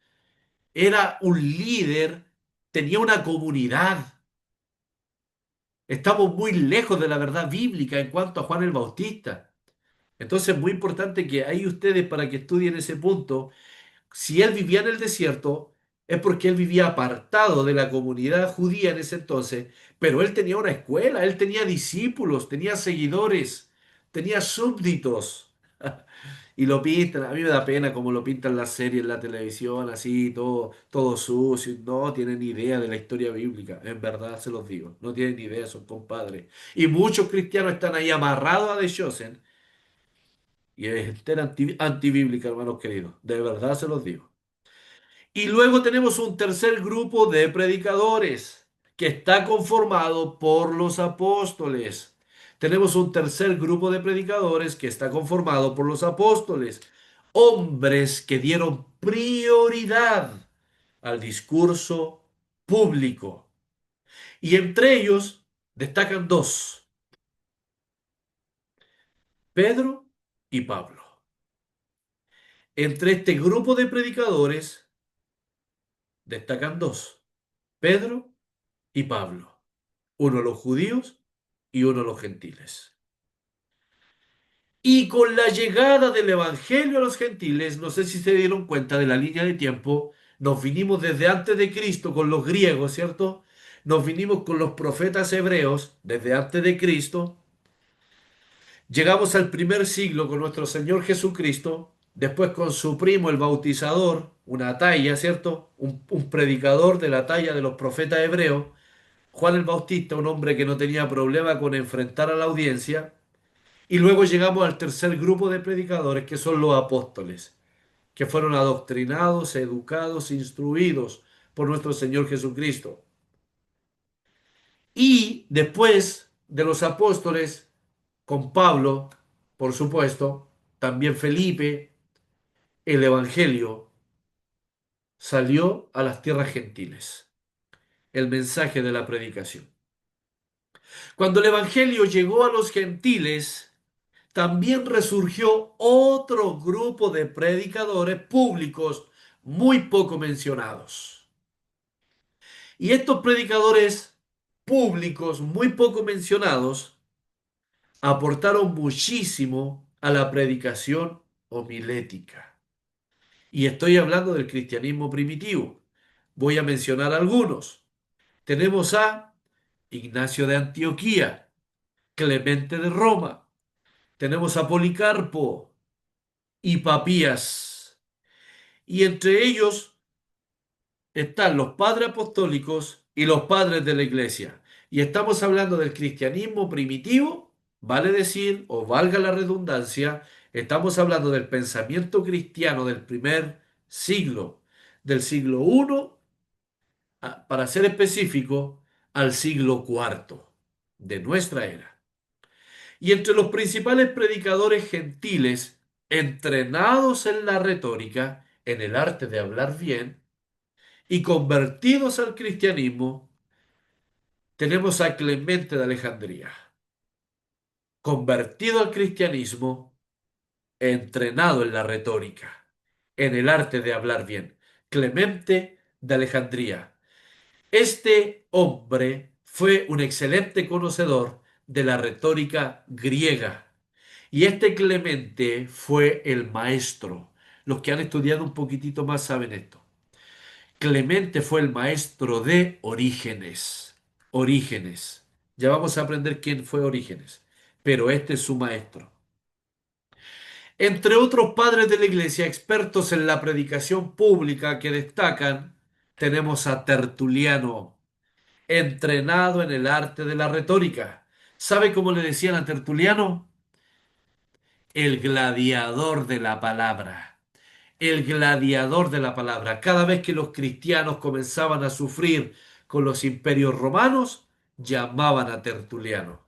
Era un líder, tenía una comunidad. Estamos muy lejos de la verdad bíblica en cuanto a Juan el Bautista. Entonces es muy importante que ahí ustedes, para que estudien ese punto, si él vivía en el desierto, es porque él vivía apartado de la comunidad judía en ese entonces, pero él tenía una escuela, él tenía discípulos, tenía seguidores, tenía súbditos. Y lo pintan, a mí me da pena como lo pintan las series en la televisión, así, todo, todo sucio. No tienen ni idea de la historia bíblica, en verdad se los digo. No tienen ni idea, son compadres. Y muchos cristianos están ahí amarrados a The Chosen y es entera antibíblica, hermanos queridos. De verdad se los digo. Y luego tenemos un tercer grupo de predicadores que está conformado por los apóstoles. Tenemos un tercer grupo de predicadores que está conformado por los apóstoles, hombres que dieron prioridad al discurso público. Y entre ellos destacan dos, Pedro y Pablo. Entre este grupo de predicadores destacan dos, Pedro y Pablo. Uno los judíos y uno los gentiles. Y con la llegada del Evangelio a los gentiles, no sé si se dieron cuenta de la línea de tiempo, nos vinimos desde antes de Cristo con los griegos, ¿cierto? Nos vinimos con los profetas hebreos desde antes de Cristo. Llegamos al primer siglo con nuestro Señor Jesucristo, después con su primo el bautizador, una talla, ¿cierto? Un predicador de la talla de los profetas hebreos. Juan el Bautista, un hombre que no tenía problema con enfrentar a la audiencia. Y luego llegamos al tercer grupo de predicadores, que son los apóstoles, que fueron adoctrinados, educados, instruidos por nuestro Señor Jesucristo. Y después de los apóstoles, con Pablo, por supuesto, también Felipe, el Evangelio salió a las tierras gentiles, el mensaje de la predicación. Cuando el Evangelio llegó a los gentiles, también resurgió otro grupo de predicadores públicos muy poco mencionados. Y estos predicadores públicos muy poco mencionados aportaron muchísimo a la predicación homilética. Y estoy hablando del cristianismo primitivo. Voy a mencionar algunos. Tenemos a Ignacio de Antioquía, Clemente de Roma, tenemos a Policarpo y Papías. Y entre ellos están los padres apostólicos y los padres de la iglesia. Y estamos hablando del cristianismo primitivo, vale decir, o valga la redundancia, estamos hablando del pensamiento cristiano del primer siglo, del siglo I, para ser específico, al siglo IV de nuestra era. Y entre los principales predicadores gentiles, entrenados en la retórica, en el arte de hablar bien, y convertidos al cristianismo, tenemos a Clemente de Alejandría, convertido al cristianismo, entrenado en la retórica, en el arte de hablar bien. Clemente de Alejandría. Este hombre fue un excelente conocedor de la retórica griega. Y este Clemente fue el maestro. Los que han estudiado un poquitito más saben esto. Clemente fue el maestro de Orígenes. Orígenes. Ya vamos a aprender quién fue Orígenes, pero este es su maestro. Entre otros padres de la iglesia, expertos en la predicación pública que destacan, tenemos a Tertuliano, entrenado en el arte de la retórica. ¿Sabe cómo le decían a Tertuliano? El gladiador de la palabra. El gladiador de la palabra. Cada vez que los cristianos comenzaban a sufrir con los imperios romanos, llamaban a Tertuliano,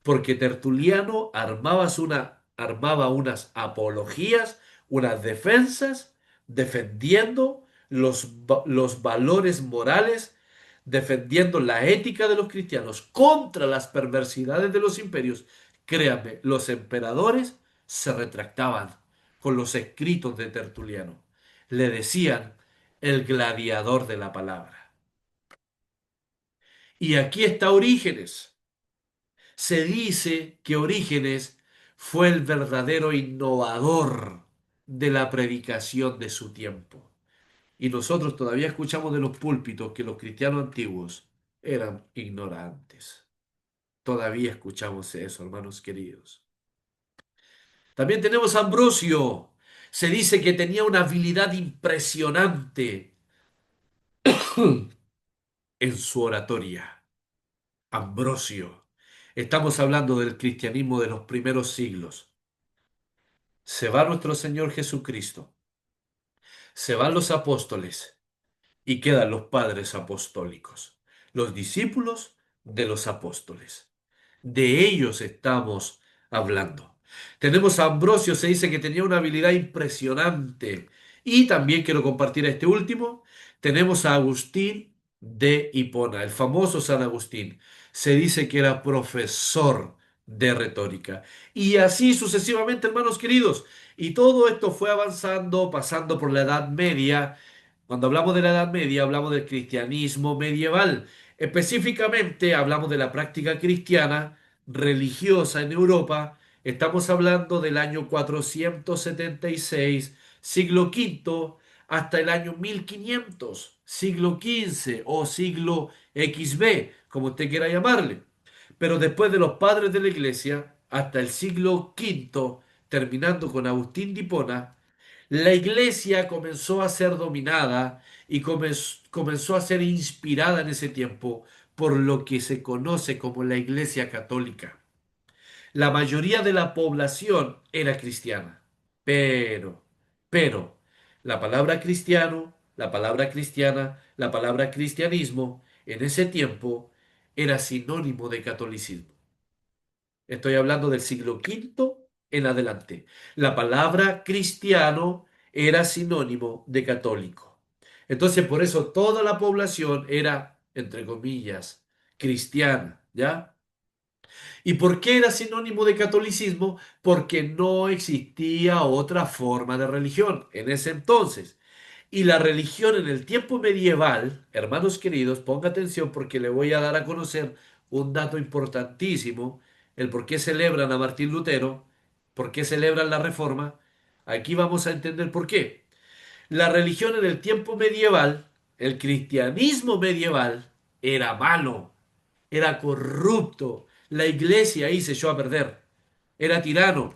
porque Tertuliano armaba unas apologías, unas defensas, defendiendo los valores morales, defendiendo la ética de los cristianos contra las perversidades de los imperios. Créanme, los emperadores se retractaban con los escritos de Tertuliano. Le decían el gladiador de la palabra. Y aquí está Orígenes. Se dice que Orígenes fue el verdadero innovador de la predicación de su tiempo. Y nosotros todavía escuchamos de los púlpitos que los cristianos antiguos eran ignorantes. Todavía escuchamos eso, hermanos queridos. También tenemos a Ambrosio. Se dice que tenía una habilidad impresionante en su oratoria. Ambrosio. Estamos hablando del cristianismo de los primeros siglos. Se va nuestro Señor Jesucristo, se van los apóstoles y quedan los padres apostólicos, los discípulos de los apóstoles. De ellos estamos hablando. Tenemos a Ambrosio, se dice que tenía una habilidad impresionante. Y también quiero compartir a este último. Tenemos a Agustín de Hipona, el famoso San Agustín. Se dice que era profesor de retórica. Y así sucesivamente, hermanos queridos. Y todo esto fue avanzando, pasando por la Edad Media. Cuando hablamos de la Edad Media, hablamos del cristianismo medieval. Específicamente, hablamos de la práctica cristiana religiosa en Europa. Estamos hablando del año 476, siglo quinto, hasta el año 1500, siglo XV o siglo XB, como usted quiera llamarle. Pero después de los padres de la iglesia, hasta el siglo quinto, terminando con Agustín de Hipona, la iglesia comenzó a ser dominada y comenzó a ser inspirada en ese tiempo por lo que se conoce como la iglesia católica. La mayoría de la población era cristiana, pero, pero, la palabra cristiano, la palabra cristiana, la palabra cristianismo, en ese tiempo era sinónimo de catolicismo. Estoy hablando del siglo quinto en adelante. La palabra cristiano era sinónimo de católico. Entonces, por eso toda la población era, entre comillas, cristiana, ¿ya? ¿Y por qué era sinónimo de catolicismo? Porque no existía otra forma de religión en ese entonces. Y la religión en el tiempo medieval, hermanos queridos, ponga atención porque le voy a dar a conocer un dato importantísimo, el por qué celebran a Martín Lutero, por qué celebran la Reforma. Aquí vamos a entender por qué. La religión en el tiempo medieval, el cristianismo medieval, era malo, era corrupto, la iglesia ahí se echó a perder, era tirano.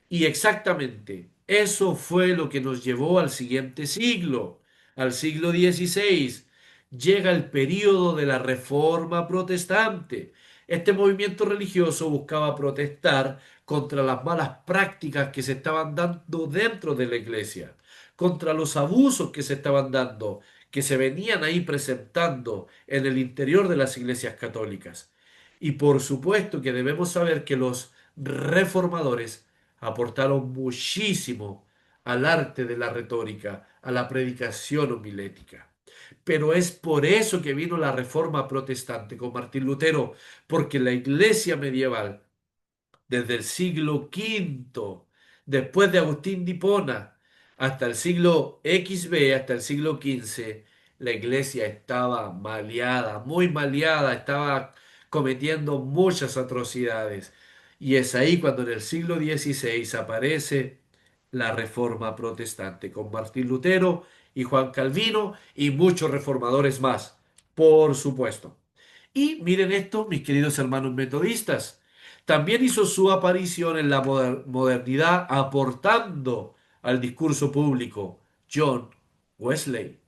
Y exactamente, eso fue lo que nos llevó al siguiente siglo, al siglo XVI. Llega el período de la Reforma Protestante. Este movimiento religioso buscaba protestar contra las malas prácticas que se estaban dando dentro de la iglesia, contra los abusos que se estaban dando, que se venían ahí presentando en el interior de las iglesias católicas. Y por supuesto que debemos saber que los reformadores aportaron muchísimo al arte de la retórica, a la predicación homilética. Pero es por eso que vino la Reforma Protestante con Martín Lutero, porque la iglesia medieval desde el siglo quinto, después de Agustín de Hipona, hasta el siglo XB, hasta el siglo XV, la iglesia estaba maleada, muy maleada, estaba cometiendo muchas atrocidades. Y es ahí cuando en el siglo XVI aparece la Reforma Protestante, con Martín Lutero y Juan Calvino y muchos reformadores más, por supuesto. Y miren esto, mis queridos hermanos metodistas. También hizo su aparición en la modernidad aportando al discurso público John Wesley,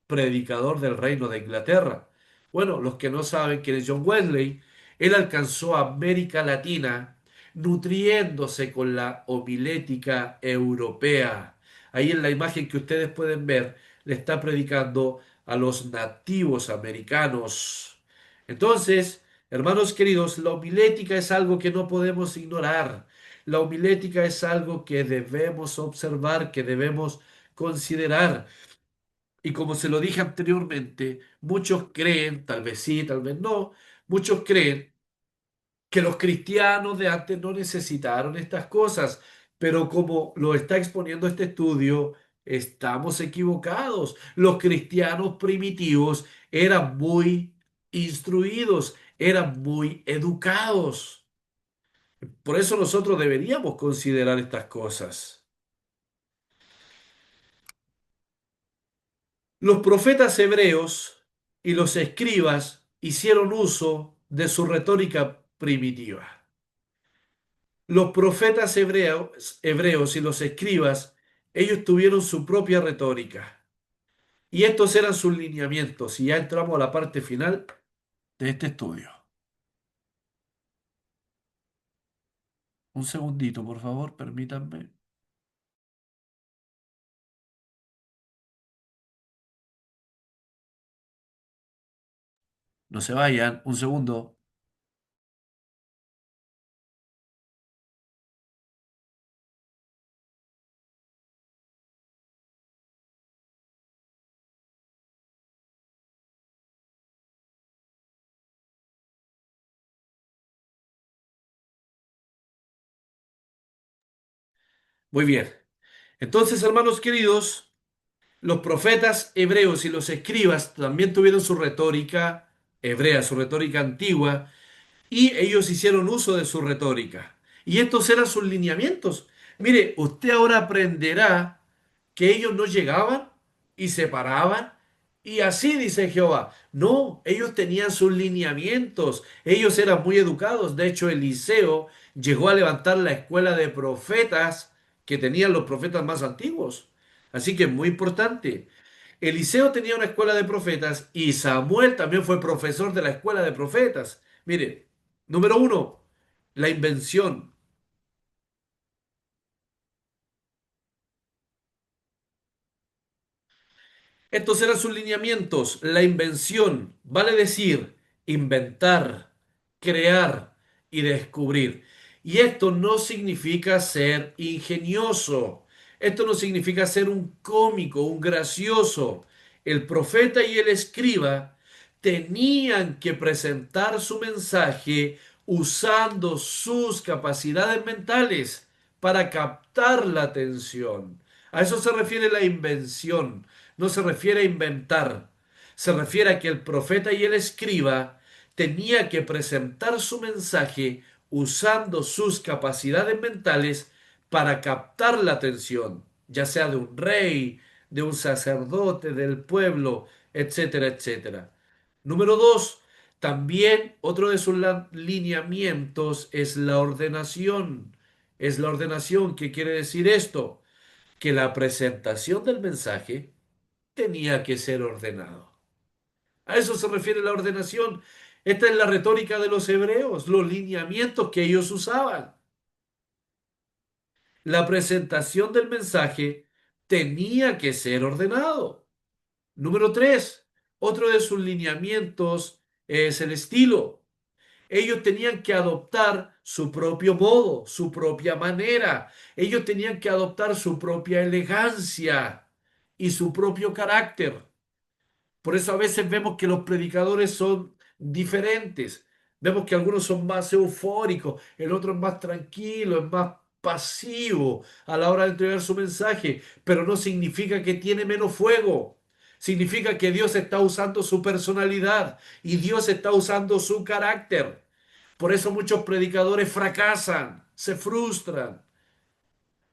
predicador del Reino de Inglaterra. Bueno, los que no saben quién es John Wesley, él alcanzó a América Latina nutriéndose con la homilética europea. Ahí en la imagen que ustedes pueden ver, le está predicando a los nativos americanos. Entonces, hermanos queridos, la homilética es algo que no podemos ignorar. La homilética es algo que debemos observar, que debemos considerar. Y como se lo dije anteriormente, muchos creen, tal vez sí, tal vez no, muchos creen que los cristianos de antes no necesitaron estas cosas, pero como lo está exponiendo este estudio, estamos equivocados. Los cristianos primitivos eran muy instruidos, eran muy educados. Por eso nosotros deberíamos considerar estas cosas. Los profetas hebreos y los escribas hicieron uso de su retórica primitiva. Los profetas hebreos y los escribas, ellos tuvieron su propia retórica. Y estos eran sus lineamientos. Y ya entramos a la parte final de este estudio. Un segundito, por favor, permítanme. No se vayan, un segundo. Muy bien. Entonces, hermanos queridos, los profetas hebreos y los escribas también tuvieron su retórica hebrea, su retórica antigua, y ellos hicieron uso de su retórica. Y estos eran sus lineamientos. Mire, usted ahora aprenderá que ellos no llegaban y se paraban y así dice Jehová. No, ellos tenían sus lineamientos, ellos eran muy educados. De hecho, Eliseo llegó a levantar la escuela de profetas que tenían los profetas más antiguos. Así que es muy importante. Eliseo tenía una escuela de profetas y Samuel también fue profesor de la escuela de profetas. Mire, número uno, la invención. Estos eran sus lineamientos. La invención, vale decir, inventar, crear y descubrir. Y esto no significa ser ingenioso. Esto no significa ser un cómico, un gracioso. El profeta y el escriba tenían que presentar su mensaje usando sus capacidades mentales para captar la atención. A eso se refiere la invención, no se refiere a inventar, se refiere a que el profeta y el escriba tenía que presentar su mensaje usando sus capacidades mentales para captar la atención, ya sea de un rey, de un sacerdote, del pueblo, etcétera, etcétera. Número dos, también otro de sus lineamientos es la ordenación. Es la ordenación. ¿Qué quiere decir esto? Que la presentación del mensaje tenía que ser ordenado. A eso se refiere la ordenación. Esta es la retórica de los hebreos, los lineamientos que ellos usaban. La presentación del mensaje tenía que ser ordenado. Número tres, otro de sus lineamientos es el estilo. Ellos tenían que adoptar su propio modo, su propia manera. Ellos tenían que adoptar su propia elegancia y su propio carácter. Por eso a veces vemos que los predicadores son diferentes. Vemos que algunos son más eufóricos, el otro es más tranquilo, es más pasivo a la hora de entregar su mensaje, pero no significa que tiene menos fuego. Significa que Dios está usando su personalidad y Dios está usando su carácter. Por eso muchos predicadores fracasan, se frustran,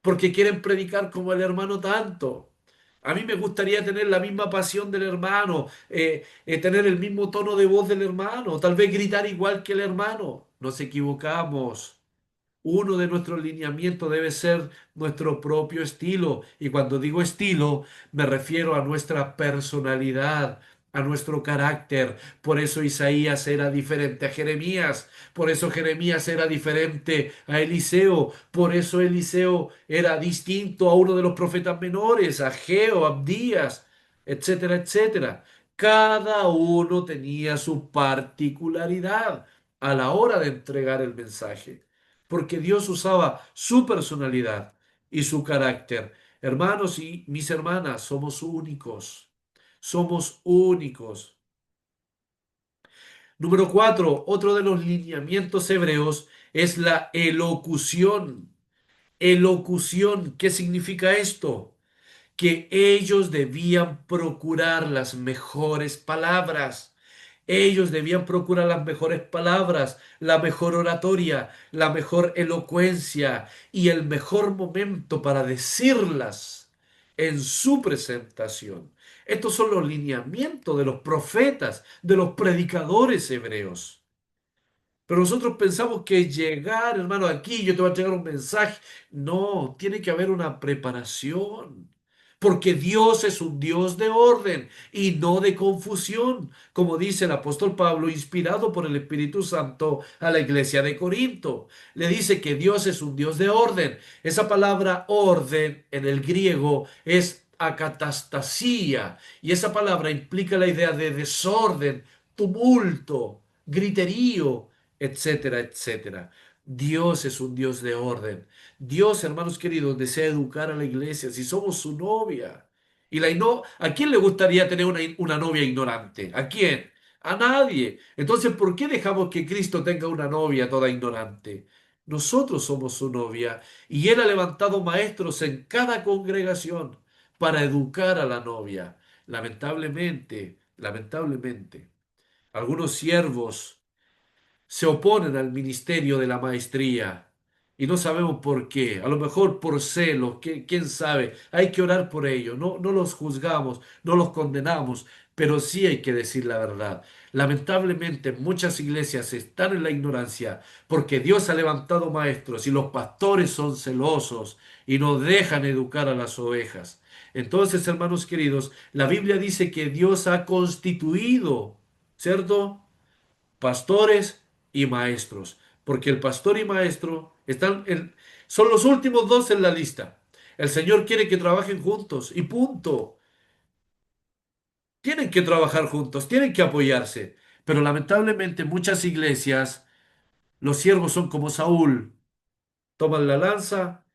porque quieren predicar como el hermano tanto. A mí me gustaría tener la misma pasión del hermano, tener el mismo tono de voz del hermano, tal vez gritar igual que el hermano. Nos equivocamos. Uno de nuestros lineamientos debe ser nuestro propio estilo. Y cuando digo estilo, me refiero a nuestra personalidad, a nuestro carácter. Por eso Isaías era diferente a Jeremías. Por eso Jeremías era diferente a Eliseo. Por eso Eliseo era distinto a uno de los profetas menores, a Geo, a Abdías, etcétera, etcétera. Cada uno tenía su particularidad a la hora de entregar el mensaje porque Dios usaba su personalidad y su carácter. Hermanos y mis hermanas, somos únicos. Somos únicos. Número cuatro, otro de los lineamientos hebreos es la elocución. Elocución, ¿qué significa esto? Que ellos debían procurar las mejores palabras. Ellos debían procurar las mejores palabras, la mejor oratoria, la mejor elocuencia y el mejor momento para decirlas en su presentación. Estos son los lineamientos de los profetas, de los predicadores hebreos. Pero nosotros pensamos que llegar, hermano, aquí yo te voy a llegar un mensaje. No, tiene que haber una preparación. Porque Dios es un Dios de orden y no de confusión, como dice el apóstol Pablo, inspirado por el Espíritu Santo a la iglesia de Corinto. Le dice que Dios es un Dios de orden. Esa palabra orden en el griego es acatastasía y esa palabra implica la idea de desorden, tumulto, griterío, etcétera, etcétera. Dios es un Dios de orden. Dios, hermanos queridos, desea educar a la iglesia si somos su novia. ¿A quién le gustaría tener una novia ignorante? ¿A quién? A nadie. Entonces, ¿por qué dejamos que Cristo tenga una novia toda ignorante? Nosotros somos su novia y Él ha levantado maestros en cada congregación para educar a la novia. Lamentablemente, algunos siervos se oponen al ministerio de la maestría y no sabemos por qué. A lo mejor por celos, quién sabe. Hay que orar por ellos. No, no los juzgamos, no los condenamos, pero sí hay que decir la verdad. Lamentablemente, muchas iglesias están en la ignorancia porque Dios ha levantado maestros y los pastores son celosos y no dejan educar a las ovejas. Entonces, hermanos queridos, la Biblia dice que Dios ha constituido, ¿cierto? Pastores y maestros, porque el pastor y maestro son los últimos dos en la lista. El Señor quiere que trabajen juntos y punto. Tienen que trabajar juntos, tienen que apoyarse. Pero lamentablemente en muchas iglesias los siervos son como Saúl, toman la lanza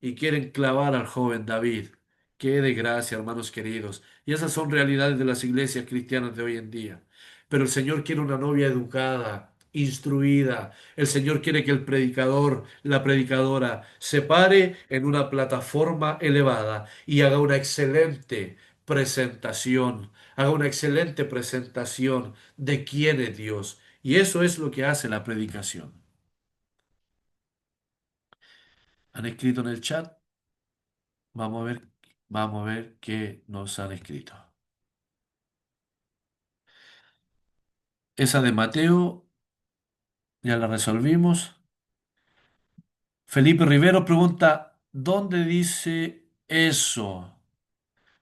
y quieren clavar al joven David. Qué desgracia, hermanos queridos. Y esas son realidades de las iglesias cristianas de hoy en día. Pero el Señor quiere una novia educada, instruida. El Señor quiere que el predicador, la predicadora, se pare en una plataforma elevada y haga una excelente presentación. Haga una excelente presentación de quién es Dios. Y eso es lo que hace la predicación. ¿Han escrito en el chat? Vamos a ver, vamos a ver qué nos han escrito. Esa de Mateo ya la resolvimos. Felipe Rivero pregunta, ¿dónde dice eso?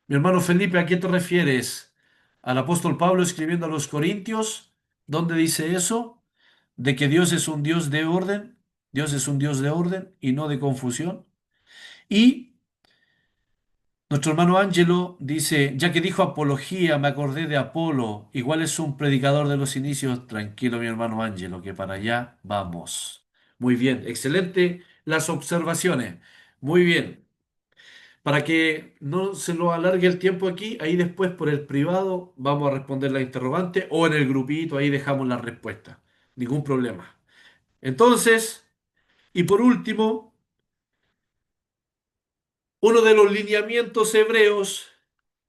Mi hermano Felipe, ¿a qué te refieres? ¿Al apóstol Pablo escribiendo a los Corintios? ¿Dónde dice eso? ¿De que Dios es un Dios de orden? Dios es un Dios de orden y no de confusión. Y nuestro hermano Ángelo dice, ya que dijo apología, me acordé de Apolo, igual es un predicador de los inicios. Tranquilo, mi hermano Ángelo, que para allá vamos. Muy bien, excelente las observaciones. Muy bien. Para que no se nos alargue el tiempo aquí, ahí después por el privado vamos a responder la interrogante o en el grupito, ahí dejamos la respuesta. Ningún problema. Entonces, y por último, uno de los lineamientos hebreos,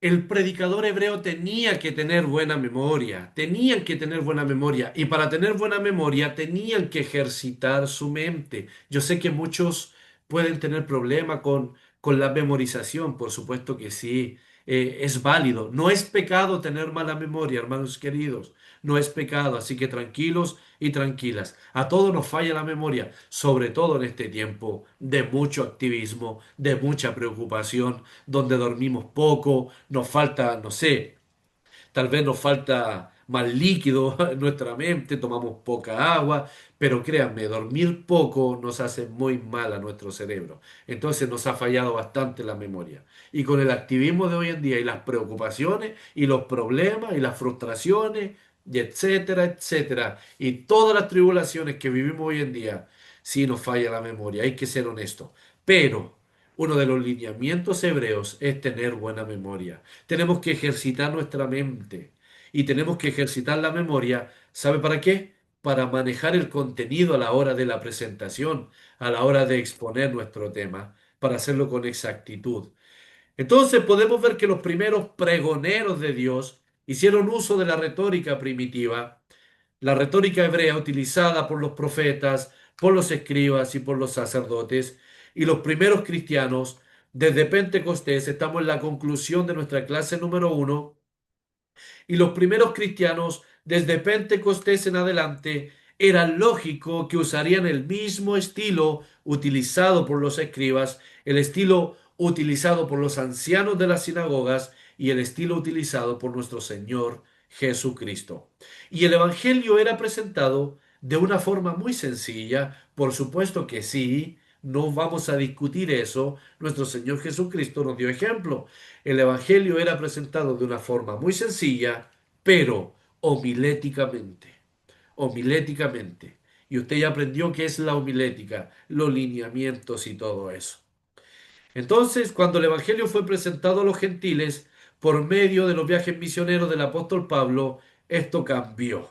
el predicador hebreo tenía que tener buena memoria, tenían que tener buena memoria y para tener buena memoria tenían que ejercitar su mente. Yo sé que muchos pueden tener problema con la memorización, por supuesto que sí, es válido. No es pecado tener mala memoria, hermanos queridos, no es pecado, así que tranquilos y tranquilas. A todos nos falla la memoria, sobre todo en este tiempo de mucho activismo, de mucha preocupación, donde dormimos poco, nos falta, no sé, tal vez nos falta más líquido en nuestra mente, tomamos poca agua, pero créanme, dormir poco nos hace muy mal a nuestro cerebro. Entonces nos ha fallado bastante la memoria. Y con el activismo de hoy en día y las preocupaciones y los problemas y las frustraciones, y etcétera, etcétera, y todas las tribulaciones que vivimos hoy en día, sí nos falla la memoria, hay que ser honestos. Pero uno de los lineamientos hebreos es tener buena memoria. Tenemos que ejercitar nuestra mente y tenemos que ejercitar la memoria. ¿Sabe para qué? Para manejar el contenido a la hora de la presentación, a la hora de exponer nuestro tema, para hacerlo con exactitud. Entonces podemos ver que los primeros pregoneros de Dios hicieron uso de la retórica primitiva, la retórica hebrea utilizada por los profetas, por los escribas y por los sacerdotes, y los primeros cristianos, desde Pentecostés, estamos en la conclusión de nuestra clase número uno, y los primeros cristianos, desde Pentecostés en adelante, era lógico que usarían el mismo estilo utilizado por los escribas, el estilo utilizado por los ancianos de las sinagogas y el estilo utilizado por nuestro Señor Jesucristo. Y el Evangelio era presentado de una forma muy sencilla, por supuesto que sí, no vamos a discutir eso, nuestro Señor Jesucristo nos dio ejemplo. El Evangelio era presentado de una forma muy sencilla, pero homiléticamente. Homiléticamente. Y usted ya aprendió qué es la homilética, los lineamientos y todo eso. Entonces, cuando el Evangelio fue presentado a los gentiles por medio de los viajes misioneros del apóstol Pablo, esto cambió.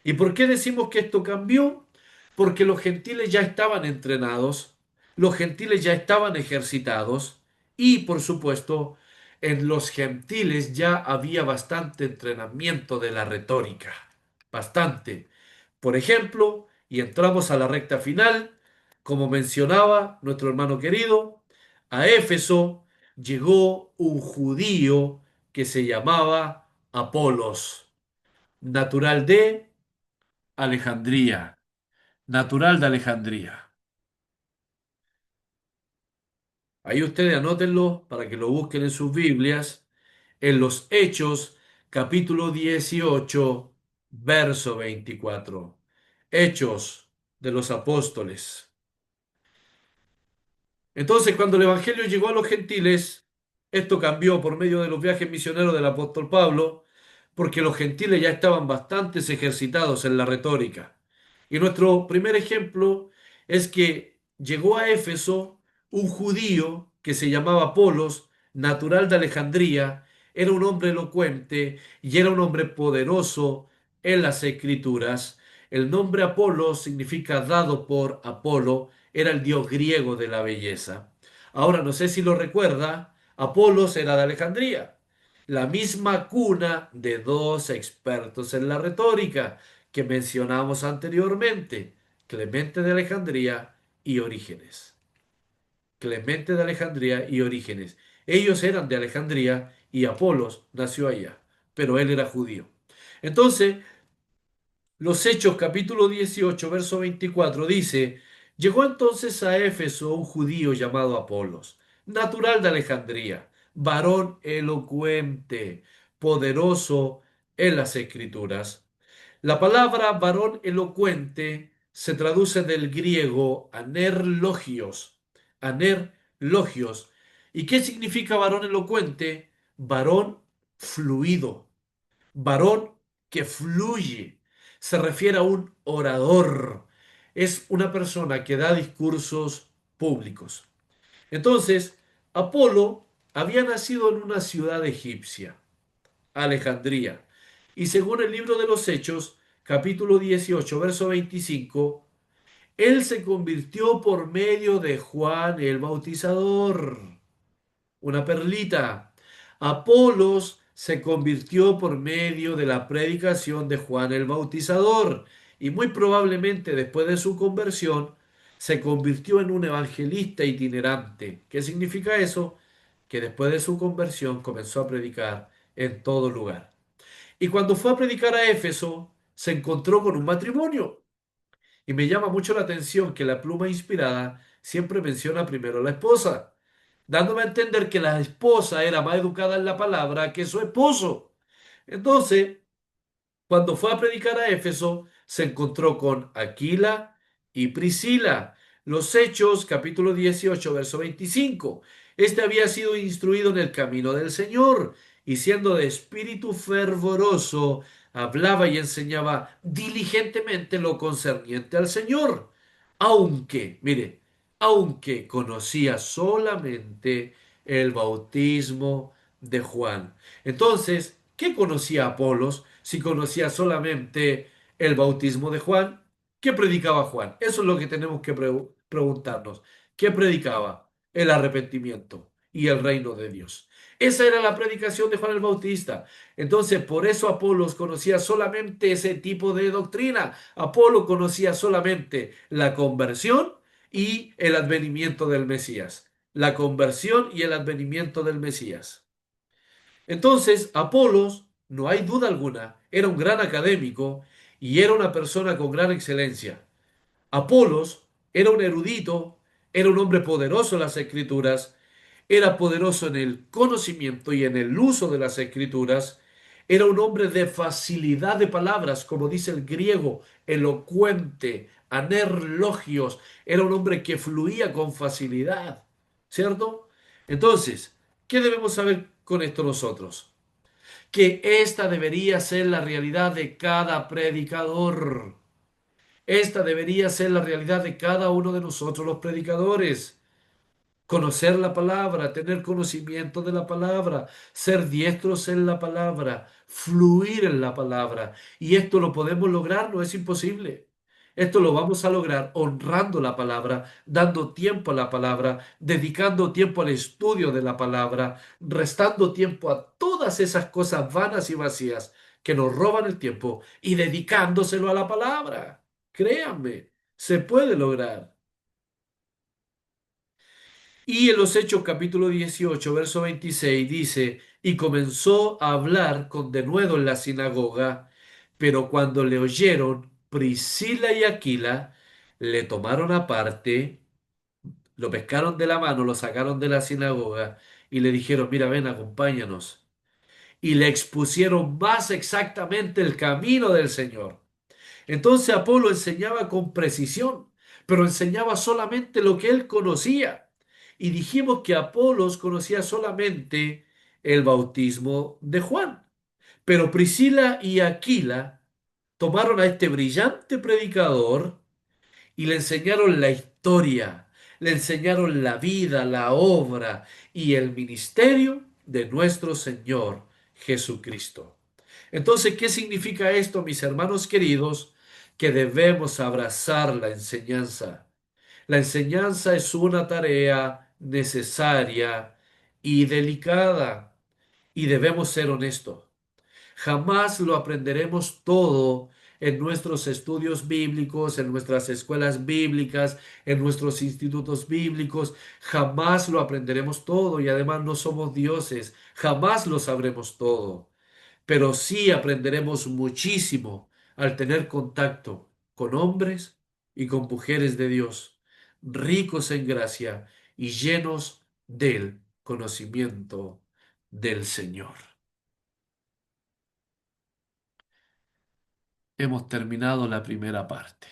¿Y por qué decimos que esto cambió? Porque los gentiles ya estaban entrenados, los gentiles ya estaban ejercitados y, por supuesto, en los gentiles ya había bastante entrenamiento de la retórica. Bastante. Por ejemplo, y entramos a la recta final, como mencionaba nuestro hermano querido, a Éfeso llegó un judío que se llamaba Apolos, natural de Alejandría, natural de Alejandría. Ahí ustedes anótenlo para que lo busquen en sus Biblias, en los Hechos, capítulo 18, verso 24. Hechos de los Apóstoles. Entonces, cuando el Evangelio llegó a los gentiles, esto cambió por medio de los viajes misioneros del apóstol Pablo, porque los gentiles ya estaban bastante ejercitados en la retórica. Y nuestro primer ejemplo es que llegó a Éfeso un judío que se llamaba Apolos, natural de Alejandría, era un hombre elocuente y era un hombre poderoso en las escrituras. El nombre Apolo significa dado por Apolo, era el dios griego de la belleza. Ahora, no sé si lo recuerda, Apolos era de Alejandría, la misma cuna de dos expertos en la retórica que mencionamos anteriormente, Clemente de Alejandría y Orígenes. Clemente de Alejandría y Orígenes. Ellos eran de Alejandría y Apolos nació allá, pero él era judío. Entonces, los Hechos capítulo 18 verso 24 dice, llegó entonces a Éfeso un judío llamado Apolos, natural de Alejandría, varón elocuente, poderoso en las escrituras. La palabra varón elocuente se traduce del griego anerlogios, anerlogios. ¿Y qué significa varón elocuente? Varón fluido, varón que fluye. Se refiere a un orador. Es una persona que da discursos públicos. Entonces, Apolo había nacido en una ciudad egipcia, Alejandría. Y según el libro de los Hechos, capítulo 18, verso 25, él se convirtió por medio de Juan el Bautizador. Una perlita. Apolos se convirtió por medio de la predicación de Juan el Bautizador y muy probablemente después de su conversión se convirtió en un evangelista itinerante. ¿Qué significa eso? Que después de su conversión comenzó a predicar en todo lugar. Y cuando fue a predicar a Éfeso, se encontró con un matrimonio. Y me llama mucho la atención que la pluma inspirada siempre menciona primero a la esposa, dándome a entender que la esposa era más educada en la palabra que su esposo. Entonces, cuando fue a predicar a Éfeso, se encontró con Aquila y Priscila. Los Hechos, capítulo 18, verso 25. Este había sido instruido en el camino del Señor y siendo de espíritu fervoroso, hablaba y enseñaba diligentemente lo concerniente al Señor. Aunque, mire, aunque conocía solamente el bautismo de Juan. Entonces, ¿qué conocía Apolos si conocía solamente el bautismo de Juan? ¿Qué predicaba Juan? Eso es lo que tenemos que preguntarnos. ¿Qué predicaba? El arrepentimiento. y el reino de Dios. Esa era la predicación de Juan el Bautista. Entonces, por eso Apolos conocía solamente ese tipo de doctrina. Apolo conocía solamente la conversión y el advenimiento del Mesías. La conversión y el advenimiento del Mesías. Entonces, Apolos, no hay duda alguna, era un gran académico y era una persona con gran excelencia. Apolos era un erudito, era un hombre poderoso en las escrituras, era poderoso en el conocimiento y en el uso de las escrituras, era un hombre de facilidad de palabras, como dice el griego, elocuente, anerlogios, era un hombre que fluía con facilidad, ¿cierto? Entonces, ¿qué debemos saber con esto nosotros? Que esta debería ser la realidad de cada predicador. Esta debería ser la realidad de cada uno de nosotros los predicadores. Conocer la palabra, tener conocimiento de la palabra, ser diestros en la palabra, fluir en la palabra. Y esto lo podemos lograr, no es imposible. Esto lo vamos a lograr honrando la palabra, dando tiempo a la palabra, dedicando tiempo al estudio de la palabra, restando tiempo a todas esas cosas vanas y vacías que nos roban el tiempo y dedicándoselo a la palabra. Créanme, se puede lograr. Y en los Hechos capítulo 18 verso 26 dice, y comenzó a hablar con denuedo en la sinagoga, pero cuando le oyeron, Priscila y Aquila le tomaron aparte, lo pescaron de la mano, lo sacaron de la sinagoga y le dijeron, mira, ven, acompáñanos. Y le expusieron más exactamente el camino del Señor. Entonces Apolo enseñaba con precisión, pero enseñaba solamente lo que él conocía. Y dijimos que Apolos conocía solamente el bautismo de Juan. Pero Priscila y Aquila tomaron a este brillante predicador y le enseñaron la historia, le enseñaron la vida, la obra y el ministerio de nuestro Señor Jesucristo. Entonces, ¿qué significa esto, mis hermanos queridos? Que debemos abrazar la enseñanza. La enseñanza es una tarea necesaria y delicada y debemos ser honestos. Jamás lo aprenderemos todo en nuestros estudios bíblicos, en nuestras escuelas bíblicas, en nuestros institutos bíblicos. Jamás lo aprenderemos todo y además no somos dioses. Jamás lo sabremos todo. Pero sí aprenderemos muchísimo al tener contacto con hombres y con mujeres de Dios, ricos en gracia y llenos del conocimiento del Señor. Hemos terminado la primera parte.